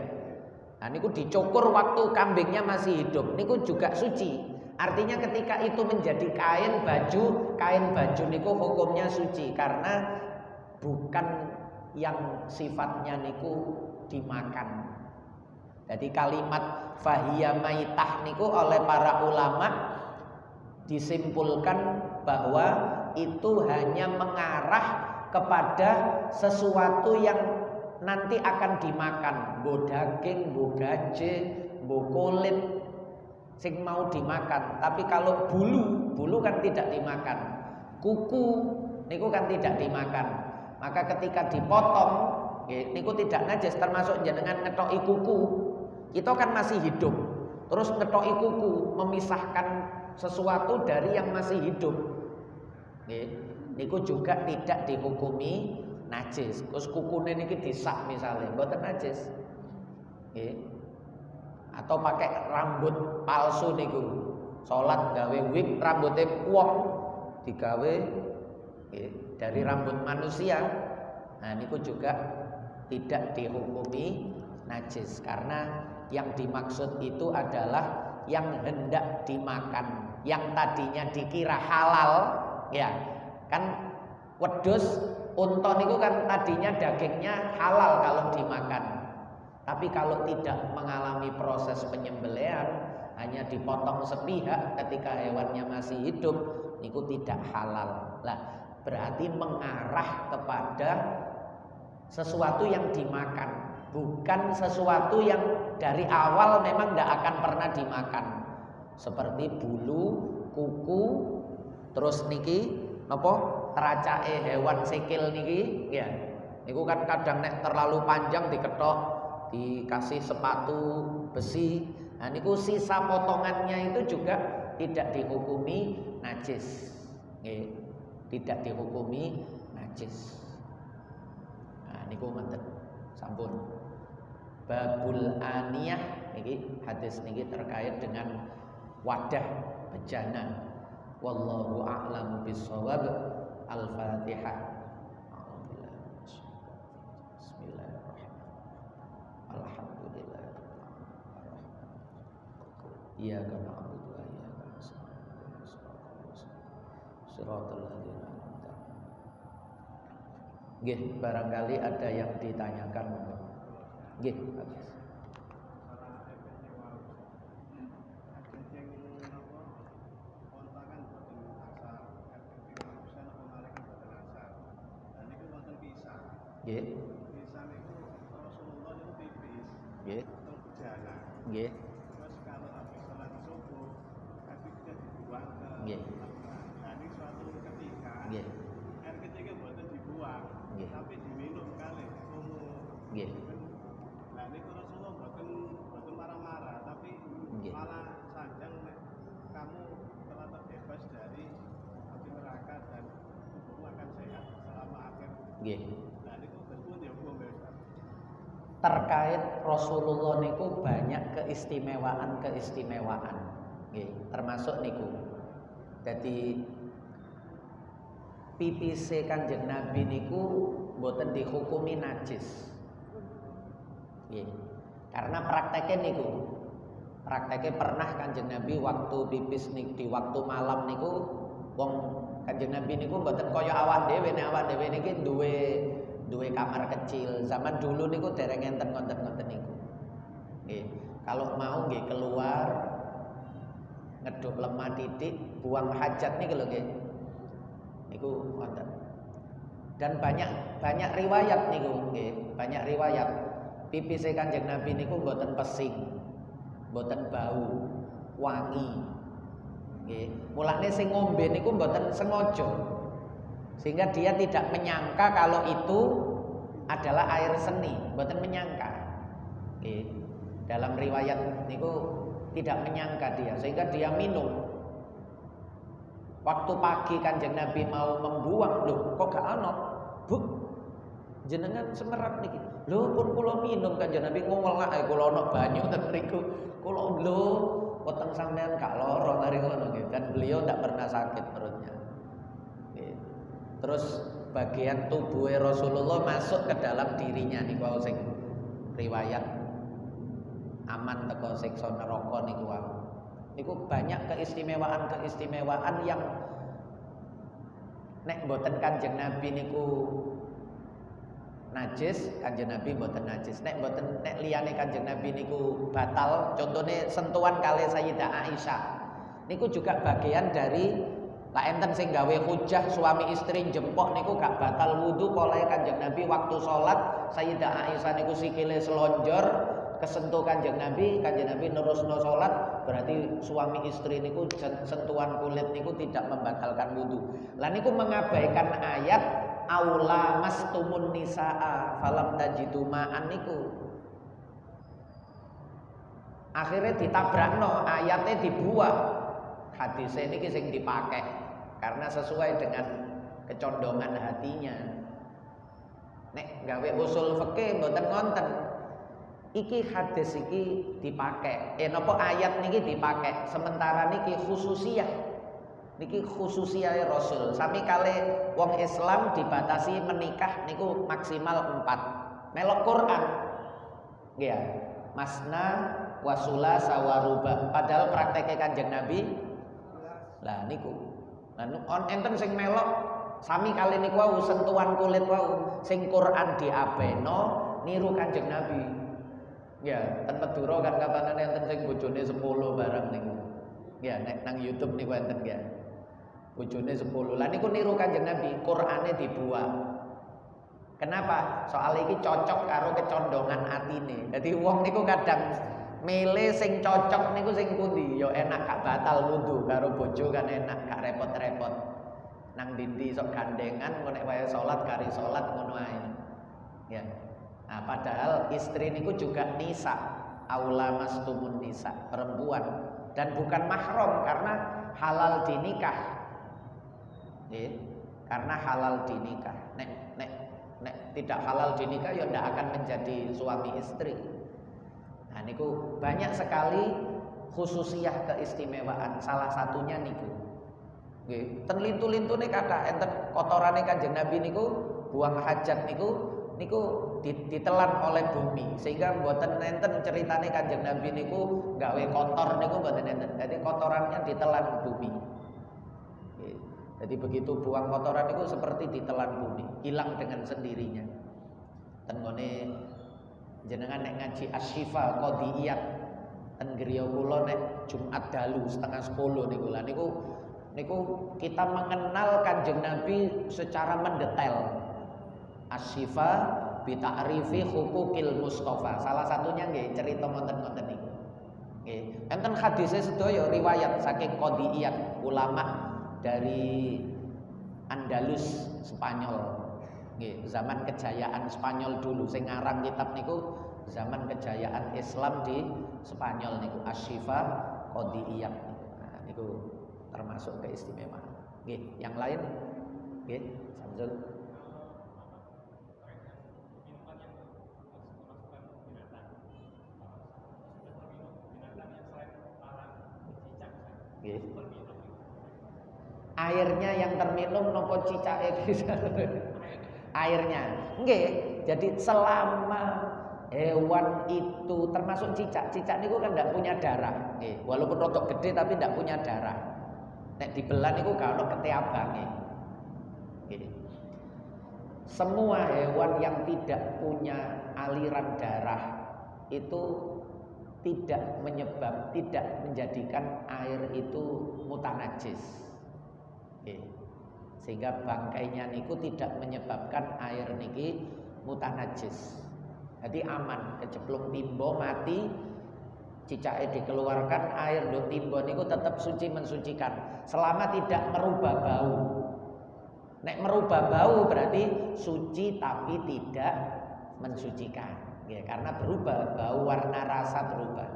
Nah niku dicukur waktu kambingnya masih hidup. Niku juga suci. Artinya ketika itu menjadi kain baju niku hukumnya suci karena bukan yang sifatnya niku dimakan. Jadi kalimat fahiya maitah niku oleh para ulama disimpulkan bahwa itu hanya mengarah kepada sesuatu yang nanti akan dimakan, mbok daging, mbok gaje, mbok kulit sing mau dimakan. Tapi kalau bulu kan tidak dimakan. Kuku niku kan tidak dimakan. Maka ketika dipotong, niku tidak najis, termasuk jenengan ngetoki kuku. Itu kan masih hidup. Terus ngetoki kuku, memisahkan sesuatu dari yang masih hidup. Niku juga tidak dihukumi najis. Terus kukune niki disak misalnya, mboten najis. Atau pakai rambut palsu niku. Salat gawe wig rambutnya wong digawe dari rambut manusia. Nah niku juga tidak dihukumi najis karena yang dimaksud itu adalah yang hendak dimakan, yang tadinya dikira halal, ya. Kan wedhus, unta niku kan tadinya dagingnya halal kalau dimakan. Tapi kalau tidak mengalami proses penyembelihan, hanya dipotong sepihak ketika hewannya masih hidup, niku tidak halal. Lah, berarti mengarah kepada sesuatu yang dimakan, bukan sesuatu yang dari awal memang tidak akan pernah dimakan. Seperti bulu, kuku, terus niki napa teracake hewan sikil niki ya. Niku kan kadang nek terlalu panjang diketok, dikasih sepatu besi. Nah niku sisa potongannya itu juga tidak dihukumi najis. Nggih, tidak dihukumi najis. Nah niku menten. Sampun. Babul aniyah niki hadis niki terkait dengan wadah bejana. Wallahu a'lam bishawab. Al-Fatihah. Bismillahirrahmanirrahim. Alhamdulillah. Iyyaka na'budu wa iyyaka nasta'in. Shiratal ladzina an'amta 'alaihim. Nggih, barangkali ada yang ditanyakan. Nggih, bagus. Nggih. Bisa niku Rasulullah niku pipis. Nggih. Berjalan. Nggih. Terus kalau habis salat subuh, habisnya dibuang ke. Nggih. Nah, ini suatu ketika. Nggih. Air kecilnya buatan dibuang, Nggih. tapi diminum kali umum. Nggih. Nah, ini Rasulullah buatan marah-marah, tapi Nggih. malah sanjang kamu telah terbebas dari api neraka dan tubuhmu akan sehat selama akhir. Nggih. Terkait Rasulullah niku banyak keistimewaan, nggih, termasuk niku. Jadi pipise Kanjeng Nabi niku mboten dihukumi najis. Nggih. Karena prakteknya niku. Prakteknya pernah Kanjeng Nabi waktu pipis di waktu malam niku wong Kanjeng Nabi niku mboten kaya awak dhewe niki duwe kamar kecil. Zaman dulu niku dereng enten ngonten-ngonten niku. Nggih, kalau mau nggih keluar ngeduk lemah titik, buang hajat niku lho nggih. Niku wonten. Dan banyak riwayat niku nggih, banyak riwayat. Pipise Kanjeng Nabi niku mboten pesing, mboten bau, wangi. Nggih, mulane sing ngombe niku mboten sengaja. Sehingga dia tidak menyangka kalau itu adalah air seni, mboten menyangka. Nggih. Dalam riwayat niku tidak menyangka dia, sehingga dia minum. Waktu pagi Kanjeng Nabi mau membuang, loh kok gak ana? Bu, jenengan semerat niki. Lho pun kula minum Kanjeng Nabi ngomong ae kula ana banyu ten mriku. Kula lho weteng sampean gak lara mari ngono nggih. Dan beliau tidak pernah sakit perutnya. Nggih. Terus bagian tubuh Rasulullah masuk ke dalam dirinya niku sing riwayat aman teko siksa neraka niku wae. Niku banyak keistimewaan yang nek mboten Kanjeng Nabi niku najis, Kanjeng Nabi mboten najis. Nek liyane Kanjeng Nabi niku batal, contohnya sentuhan kali Sayyidah Aisyah. Niku juga bagian dari lah enten sing gawe hujah suami istri jempok niku gak batal wudu oleh Kanjeng Nabi waktu sholat. Sayyidah Aisyah niku sikile selonjor kesentuh Kanjeng Nabi nerusno sholat, berarti suami istri niku sentuhan kulit niku tidak membatalkan wudu. Lah niku mengabaikan ayat aula mastumun nisaa falam tajidu ma'an niku. Akhirnya ditabrakno, ayatnya dibuang. Hadisnya niki sing dipakai karena sesuai dengan kecondongan hatinya. Nek gawe usul fikih mboten ngonten. Iki hadis iki dipakai. Napa ayat niki dipakai. Sementara niki khususiyah. Niki khususiyah Rasul. Sami kali wong Islam dibatasi menikah niku maksimal 4. Melok Quran. Nggih ya. Masna wa sulasa wa ruba. Padahal prakteknya Kanjeng Nabi lah niku. Lah enten sing melok sami kali niku wau sentuhan kulit wau sing Quran diabeno niru Kanjeng Nabi. Ya, ten Madura kan kapanan enten sing bojone 10 barang niku. Ya, nek nang YouTube niku enten ya. Bojone 10. Lah niku niru Kanjeng Nabi, Qur'ane dibuang. Kenapa? Soal iki cocok karo kecondongan atine. Dadi wong niku kadang milih sing cocok niku sing pundi? Ya enak gak batal wudu karo bojo kan enak, gak repot-repot. Nang dindi sok gandengan nek wae salat kari salat ngono ae. Ya. Nah, padahal istri niku juga nisa, aula mastumun nisa, perempuan dan bukan mahram karena halal dinikah. Nggih, karena halal dinikah. Nek tidak halal dinikah ya ndak akan menjadi suami istri. Nah niku banyak sekali khususiyah keistimewaan. Salah satunya niku. Nggih, ten lintu-lintune kathah enten kotorane Kanjeng Nabi niku buang hajat niku niku ditelan oleh bumi sehingga mboten nenten ceritane Kanjeng Nabi niku gawe kotor niku mboten nenten. Jadi kotorannya ditelan bumi. Jadi begitu buang kotoran itu seperti ditelan bumi, hilang dengan sendirinya. Tengone jenengan nek ngaji Asy-Syifa Qadhiyat ten griya kula nek Jumat dalu 9:30 niku lah niku kita mengenal Kanjeng Nabi secara mendetail. Asy-Syifa bi ta'rifi huquqil Mustafa. Salah satunya nggih cerita ngoten-ngoten niku. Nggih, enten hadise sedaya riwayat saking Qadhiyat ulama dari Andalus Spanyol. Nggih, zaman kejayaan Spanyol dulu sing ngarang kitab niku zaman kejayaan Islam di Spanyol niku Asy-Syifa Qadhiyat. Nah, niku termasuk keistimewaan. Nggih, yang lain nggih, Samsul. Nggih. Airnya yang terminum nopo cicake airnya. Nggih, jadi selama hewan itu termasuk cicak niku kan tidak punya darah. Nggih, walaupun rodok gede tapi tidak punya darah. Nek dibelah niku gak ono ketiabange. Nggih. Semua hewan yang tidak punya aliran darah itu tidak menjadikan air itu mutanajis. Sehingga bangkainya niku tidak menyebabkan air niki mutanajis. Jadi aman, keceplok timbo mati, cicake dikeluarkan, air do timbo niku tetap suci mensucikan selama tidak merubah bau. Nek merubah bau berarti suci tapi tidak mensucikan. Ya, karena berubah bau, warna, rasa berubah.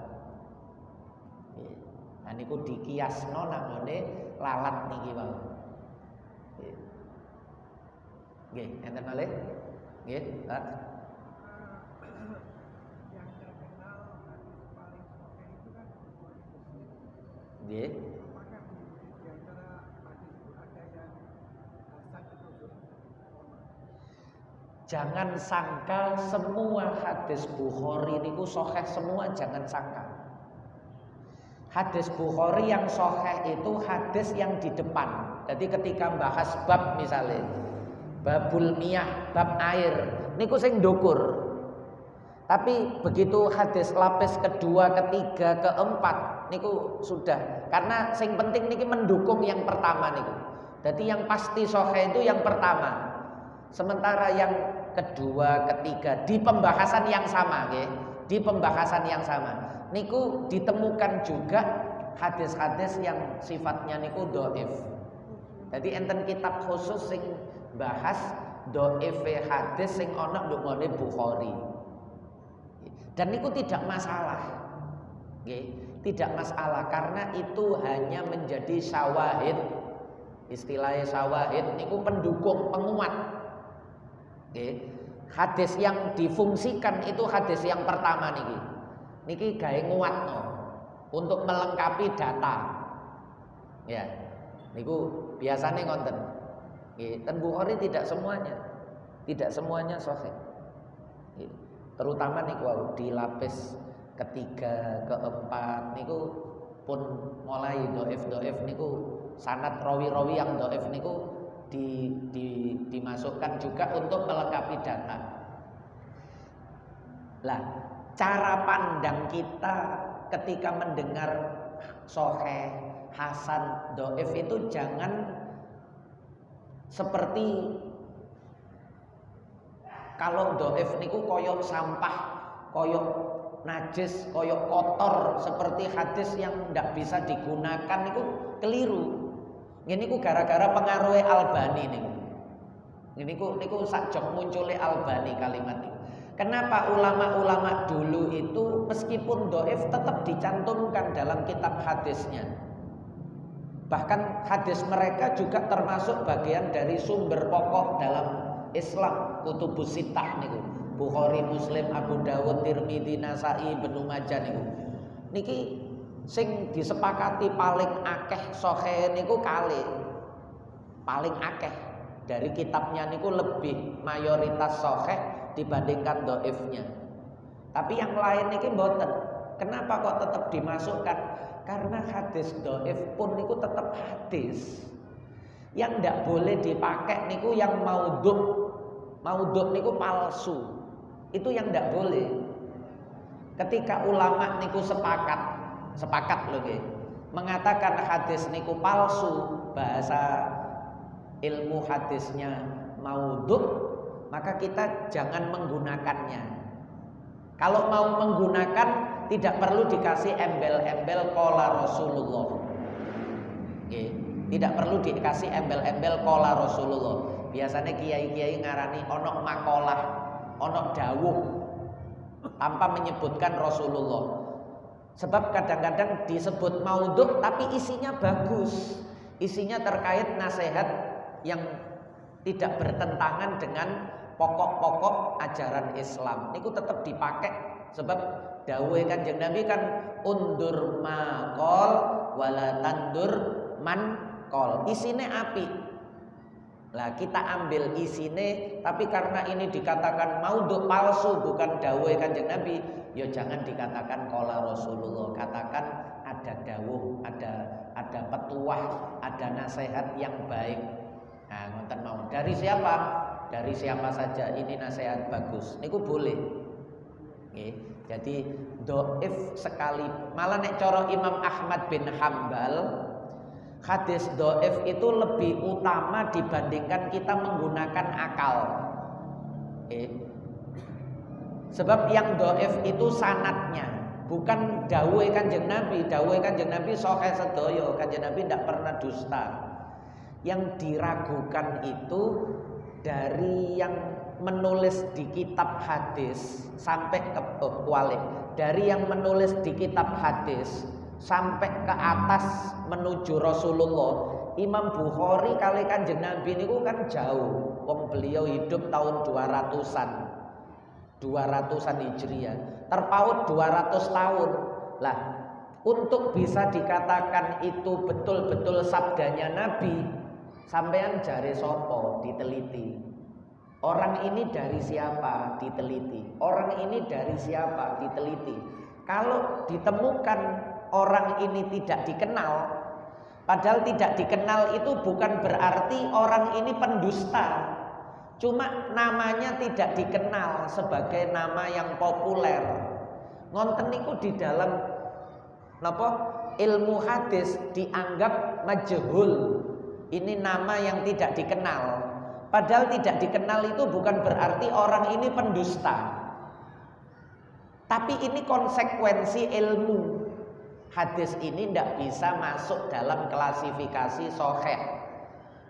Ya. Nah niku dikiasno namane lalat niki wae. Nggih, enten malih? Nggih, Pak. Yang terkenal hadis paling sahih itu kan Nggih. apakah di antara hadis itu ada yang hasan khusus? Jangan sangka semua hadis Bukhari niku sahih semua, jangan sangka. Hadis Bukhari yang sahih itu hadis yang di depan. Jadi ketika bahas bab misalnya babul miyah, bab air, niku sing ndukur. Tapi begitu hadis lapis kedua, ketiga, keempat, niku sudah. Karena sing penting niki mendukung yang pertama niku. Jadi yang pasti sahih itu yang pertama. Sementara yang kedua, ketiga di pembahasan yang sama, nggih. Di pembahasan yang sama. Niku ditemukan juga hadis-hadis yang sifatnya niku dhaif. Jadi enten kitab khusus sing bahas dhaif hadis sing ana ndukane Bukhari. Dan niku tidak masalah. Nggih, tidak masalah karena itu hanya menjadi syawahid. Istilahnya syawahid niku pendukung, penguat. Nggih. Hadis yang difungsikan itu hadis yang pertama niki. Niki gawe nguatno untuk melengkapi data. Ya. Niku biasanya ngonten. Nggih, ten Bukhari tidak semuanya sahih. Nggih. Terutama niku di lapis ketiga, keempat niku pun mulai dhaif niku sanad rawi-rawi yang dhaif niku dimasukkan juga untuk melengkapi data. Lah, cara pandang kita ketika mendengar sahih, hasan, dhaif itu jangan seperti kalau dhaif niku koyok sampah, koyok najis, koyok kotor seperti hadis yang tidak bisa digunakan niku keliru. Ini ku gara-gara pengaruhnya Albani niku. Niku sakjok munculnya Albani kalimat itu. Kenapa ulama-ulama dulu itu meskipun dhaif tetap dicantumkan dalam kitab hadisnya. Bahkan hadis mereka juga termasuk bagian dari sumber pokok dalam Islam, kutubus sittah niku. Bukhari, Muslim, Abu Dawud, Tirmidzi, Nasa'i, Ibnu Majah niku. Niki sing disepakati paling akeh sahih niku kalih. Paling akeh dari kitabnya niku lebih mayoritas sahih dibandingkan dhaifnya. Tapi yang lain niki mboten. Kenapa kok tetap dimasukkan? Karena hadis dhaif pun niku tetap hadis. Yang ndak boleh dipakai niku yang maudhu'. Maudhu' niku palsu. Itu yang ndak boleh. Ketika ulama niku sepakat loh nggih, mengatakan hadis niku palsu, bahasa ilmu hadisnya maudhu', maka kita jangan menggunakannya. Kalau mau menggunakan tidak perlu dikasih embel-embel qala Rasulullah. Oke, tidak perlu dikasih embel-embel qala Rasulullah. Biasanya kiai-kiai ngarani onok makalah, onok dawuh tanpa menyebutkan Rasulullah. Sebab kadang-kadang disebut maudhu' tapi isinya bagus. Isinya terkait nasihat yang tidak bertentangan dengan pokok-pokok ajaran Islam. Niku tetap dipakai sebab dawuhe Kanjeng Nabi kan undur maqol wala tandur man qol. Isine api. Lah kita ambil isine, tapi karena ini dikatakan maudhu' palsu bukan dawuhe Kanjeng Nabi, ya jangan dikatakan qala Rasulullah. Katakan ada dawuh, ada petuah, ada nasihat yang baik. Nah, ngoten mau. Dari siapa? Dari siapa saja ini nasihat bagus. Niku boleh. Oke. Jadi dhaif sekali. Malah nek cara Imam Ahmad bin Hambal, hadis dhaif itu lebih utama dibandingkan kita menggunakan akal. Oke. Sebab yang dhaif itu sanadnya, bukan dawuhe Kanjeng Nabi. Dawuhe Kanjeng Nabi sahih sedaya. Kanjeng Nabi tidak pernah dusta. Yang diragukan itu dari yang menulis di kitab hadis sampai ke dari yang menulis di kitab hadis sampai ke atas menuju Rasulullah. Imam Bukhari kali Kanjeng Nabi niku kan jauh. Wong beliau hidup tahun 200-an Hijriah. Terpaut 200 tahun. Lah, untuk bisa dikatakan itu betul-betul sabdanya Nabi, sampean jare sapa diteliti. Orang ini dari siapa diteliti. Orang ini dari siapa diteliti. Kalau ditemukan orang ini tidak dikenal, padahal tidak dikenal itu bukan berarti orang ini pendusta. Cuma namanya tidak dikenal sebagai nama yang populer. Ngonten niku di dalam ilmu hadis dianggap majhul. Ini nama yang tidak dikenal. Padahal tidak dikenal itu bukan berarti orang ini pendusta. Tapi ini konsekuensi ilmu. Hadis ini tidak bisa masuk dalam klasifikasi sahih.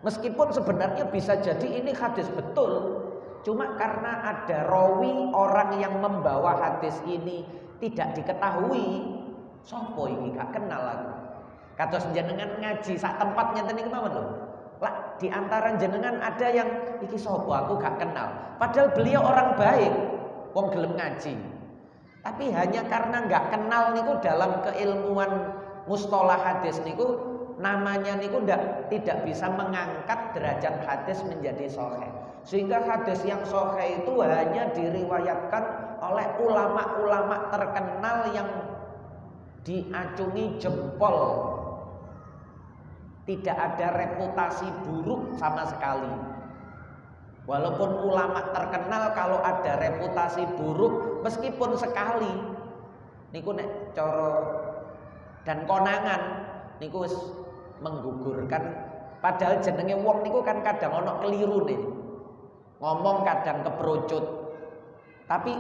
Meskipun sebenarnya bisa jadi ini hadis betul. Cuma karena ada rawi, orang yang membawa hadis ini tidak diketahui. Sopo ini gak kenal aku. Kados jenengan ngaji sak tempat nyenten iki mawon lho. Lah di antara jenengan ada yang iki sopo aku gak kenal. Padahal beliau orang baik, wong gelem ngaji. Tapi hanya karena gak kenal niku dalam keilmuan mustalah hadis niku namanya niku tidak bisa mengangkat derajat hadis menjadi sahih. Sehingga hadis yang sahih itu hanya diriwayatkan oleh ulama-ulama terkenal yang diacungi jempol. Tidak ada reputasi buruk sama sekali. Walaupun ulama terkenal kalau ada reputasi buruk meskipun sekali niku nek cara dan konangan niku wis menggugurkan. Padahal jenenge wong niku kan kadang ana kelirune. Ngomong kadang keprocut. Tapi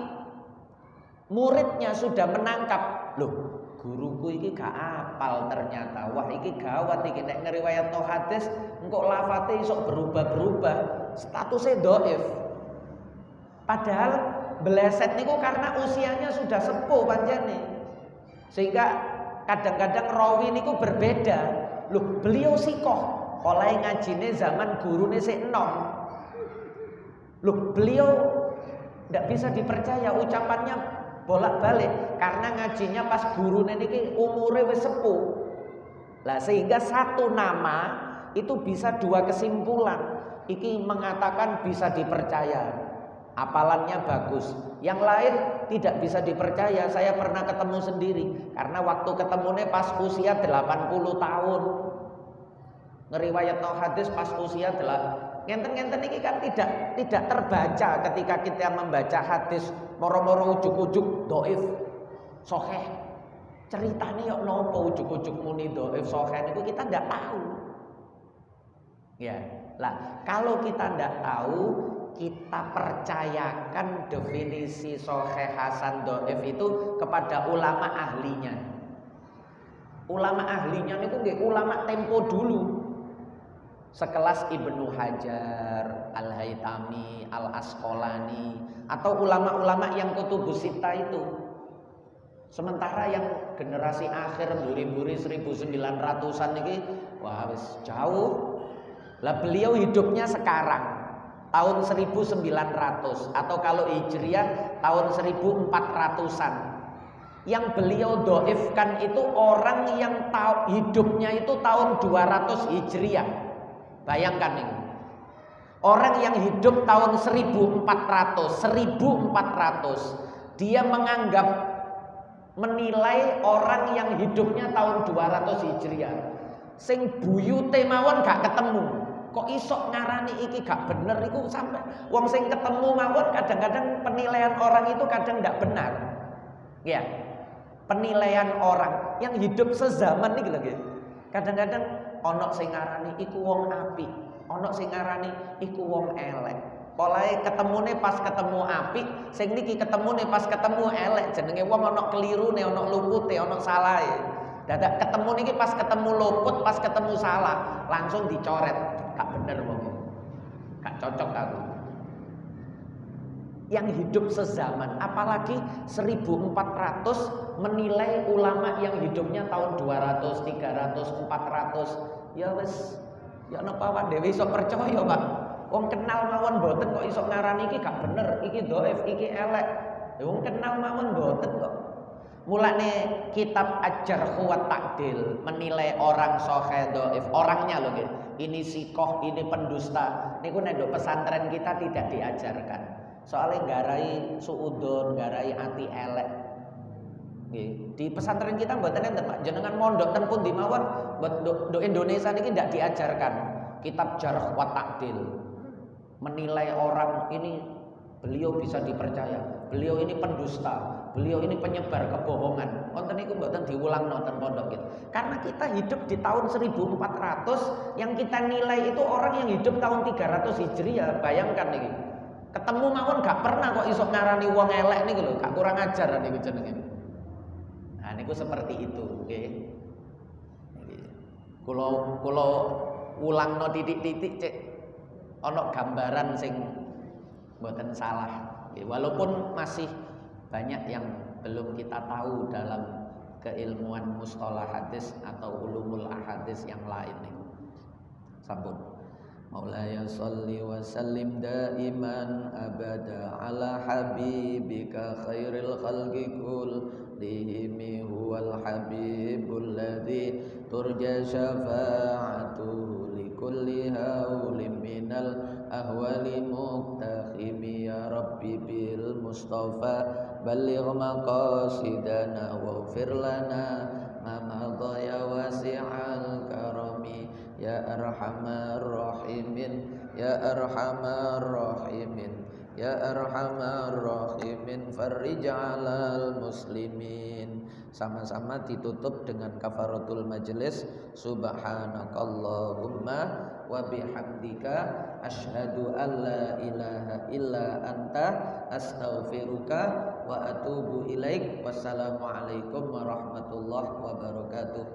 muridnya sudah menangkap, loh guruku iki gak apal ternyata. Wah iki gawat iki nek ngriwayatno hadis engko lafate iso berubah-berubah, statusnya dhaif. Padahal beleset niku karena usianya sudah sepuh panjane. Sehingga kadang-kadang rawi niku berbeda. Loh beliau sikoh oleh ngajine zaman gurune sik enom. Loh beliau ndak bisa dipercaya ucapannya bolak-balik karena ngajinya pas gurune niki umure wis sepuh. Lah sehingga satu nama itu bisa dua kesimpulan. iki mengatakan bisa dipercaya, hafalannya bagus. Yang lain tidak bisa dipercaya. Saya pernah ketemu sendiri, karena waktu ketemunya pas usia 80 tahun. Ngeriwayatno hadis pas usia ngenten-ngenten ini kan tidak terbaca ketika kita membaca hadis moro-moro ujuk-ujuk dhaif sahih. Ceritane yo napa ujuk-ujuk muni dhaif sahih niku kita ndak tahu. Ya. Lah, kalau kita ndak tahu, kita percayakan definisi sahih hasan dhaif itu kepada ulama ahlinya. Ulama ahlinya niku nggih ulama tempo dulu. Sekelas Ibnu Hajar, Al-Haytami, Al-Asqalani, atau ulama-ulama yang kutubus sita itu. Sementara yang generasi akhir mburi-mburi 1900-an ini wah wis jauh. Lah beliau hidupnya sekarang tahun 1900 atau kalau Hijriah tahun 1400-an. Yang beliau doifkan itu orang yang hidupnya itu tahun 200 Hijriah. Bayangkan ini. Orang yang hidup tahun 1400, dia menilai orang yang hidupnya tahun 200 Hijriah. Sing buyute mawon gak ketemu. Kok isok ngarani iki gak bener iku sampai wong sing ketemu mawon kadang-kadang penilaian orang itu kadang ndak benar. Ya. Penilaian orang yang hidup sezaman iki lho nggih. Kadang-kadang ana sing ngarani iku wong apik, ana sing ngarani iku wong elek. Polahe ketemune pas ketemu apik, sing niki ketemune pas ketemu elek, jenenge wong ana kelirune, ana lupute, ana salahe. Dadak ketemu niki pas ketemu luput, pas ketemu salah, langsung dicoret. Gak bener wong. Gak cocok aku. Yang hidup sezaman, apalagi 1400 menilai ulama yang hidupnya tahun 200, 300, 400. Ya wis, ya napa wae dhewe iso percaya, Pak. Wong kenal mawon mboten kok iso ngarani iki gak bener, iki dhaif, iki elek. Ya wong kenal mawon mboten kok. Mulane kitab Al-Jarh wa Ta'dil menilai orang sahih dhaif, orangnya lho nggih. Ini sikoh, ini pendusta. Niku nek nduk pesantren kita tidak diajarkan. Soalnya garai suudon, garai ati elek. Di pesantren kita mboten enten Pak, jenengan mondok ten pundi mawon, nduk Indonesia niki ndak diajarkan kitab Jarh wa Ta'dil. Menilai orang ini beliau bisa dipercaya, beliau ini pendusta, beliau ini penyebar kebohongan. Wonten niku mboten diulang nonton pondok gitu. Karena kita hidup di tahun 1400, yang kita nilai itu orang yang hidup tahun 300 Hijriah. Bayangkan niki. Ketemu mawon gak pernah kok iso ngarani wong elek niku lho, gak kurang ajar niku jenenge. Nah niku seperti itu, nggih. Kula ulangno titik-titik cek ana gambaran sing mboten salah. Walaupun masih banyak yang belum kita tahu dalam keilmuan mustalah hadis atau ulumul ahadis yang lain niku. Sampun. Maulaya salli wa sallim daiman abada ala habibika khairil khalqi kullihim huwal habibul ladzi turja syafa'atuhu likulli haulin minal ahwali muqtakhimi ya rabbi bil mustafa balligh maqasidana waghfir lana ma madha ya wasi'al karami ya arhamar rahimin ya arhamar rahimin ya arhamar rahimin farrij 'alal muslimin. Sama-sama ditutup dengan kafaratul majelis. Subhanakallahumma wa bihamdika asyhadu an la ilaha illa anta astaghfiruka wa atubu ilaik. Wassalamualaikum warahmatullahi wabarakatuh.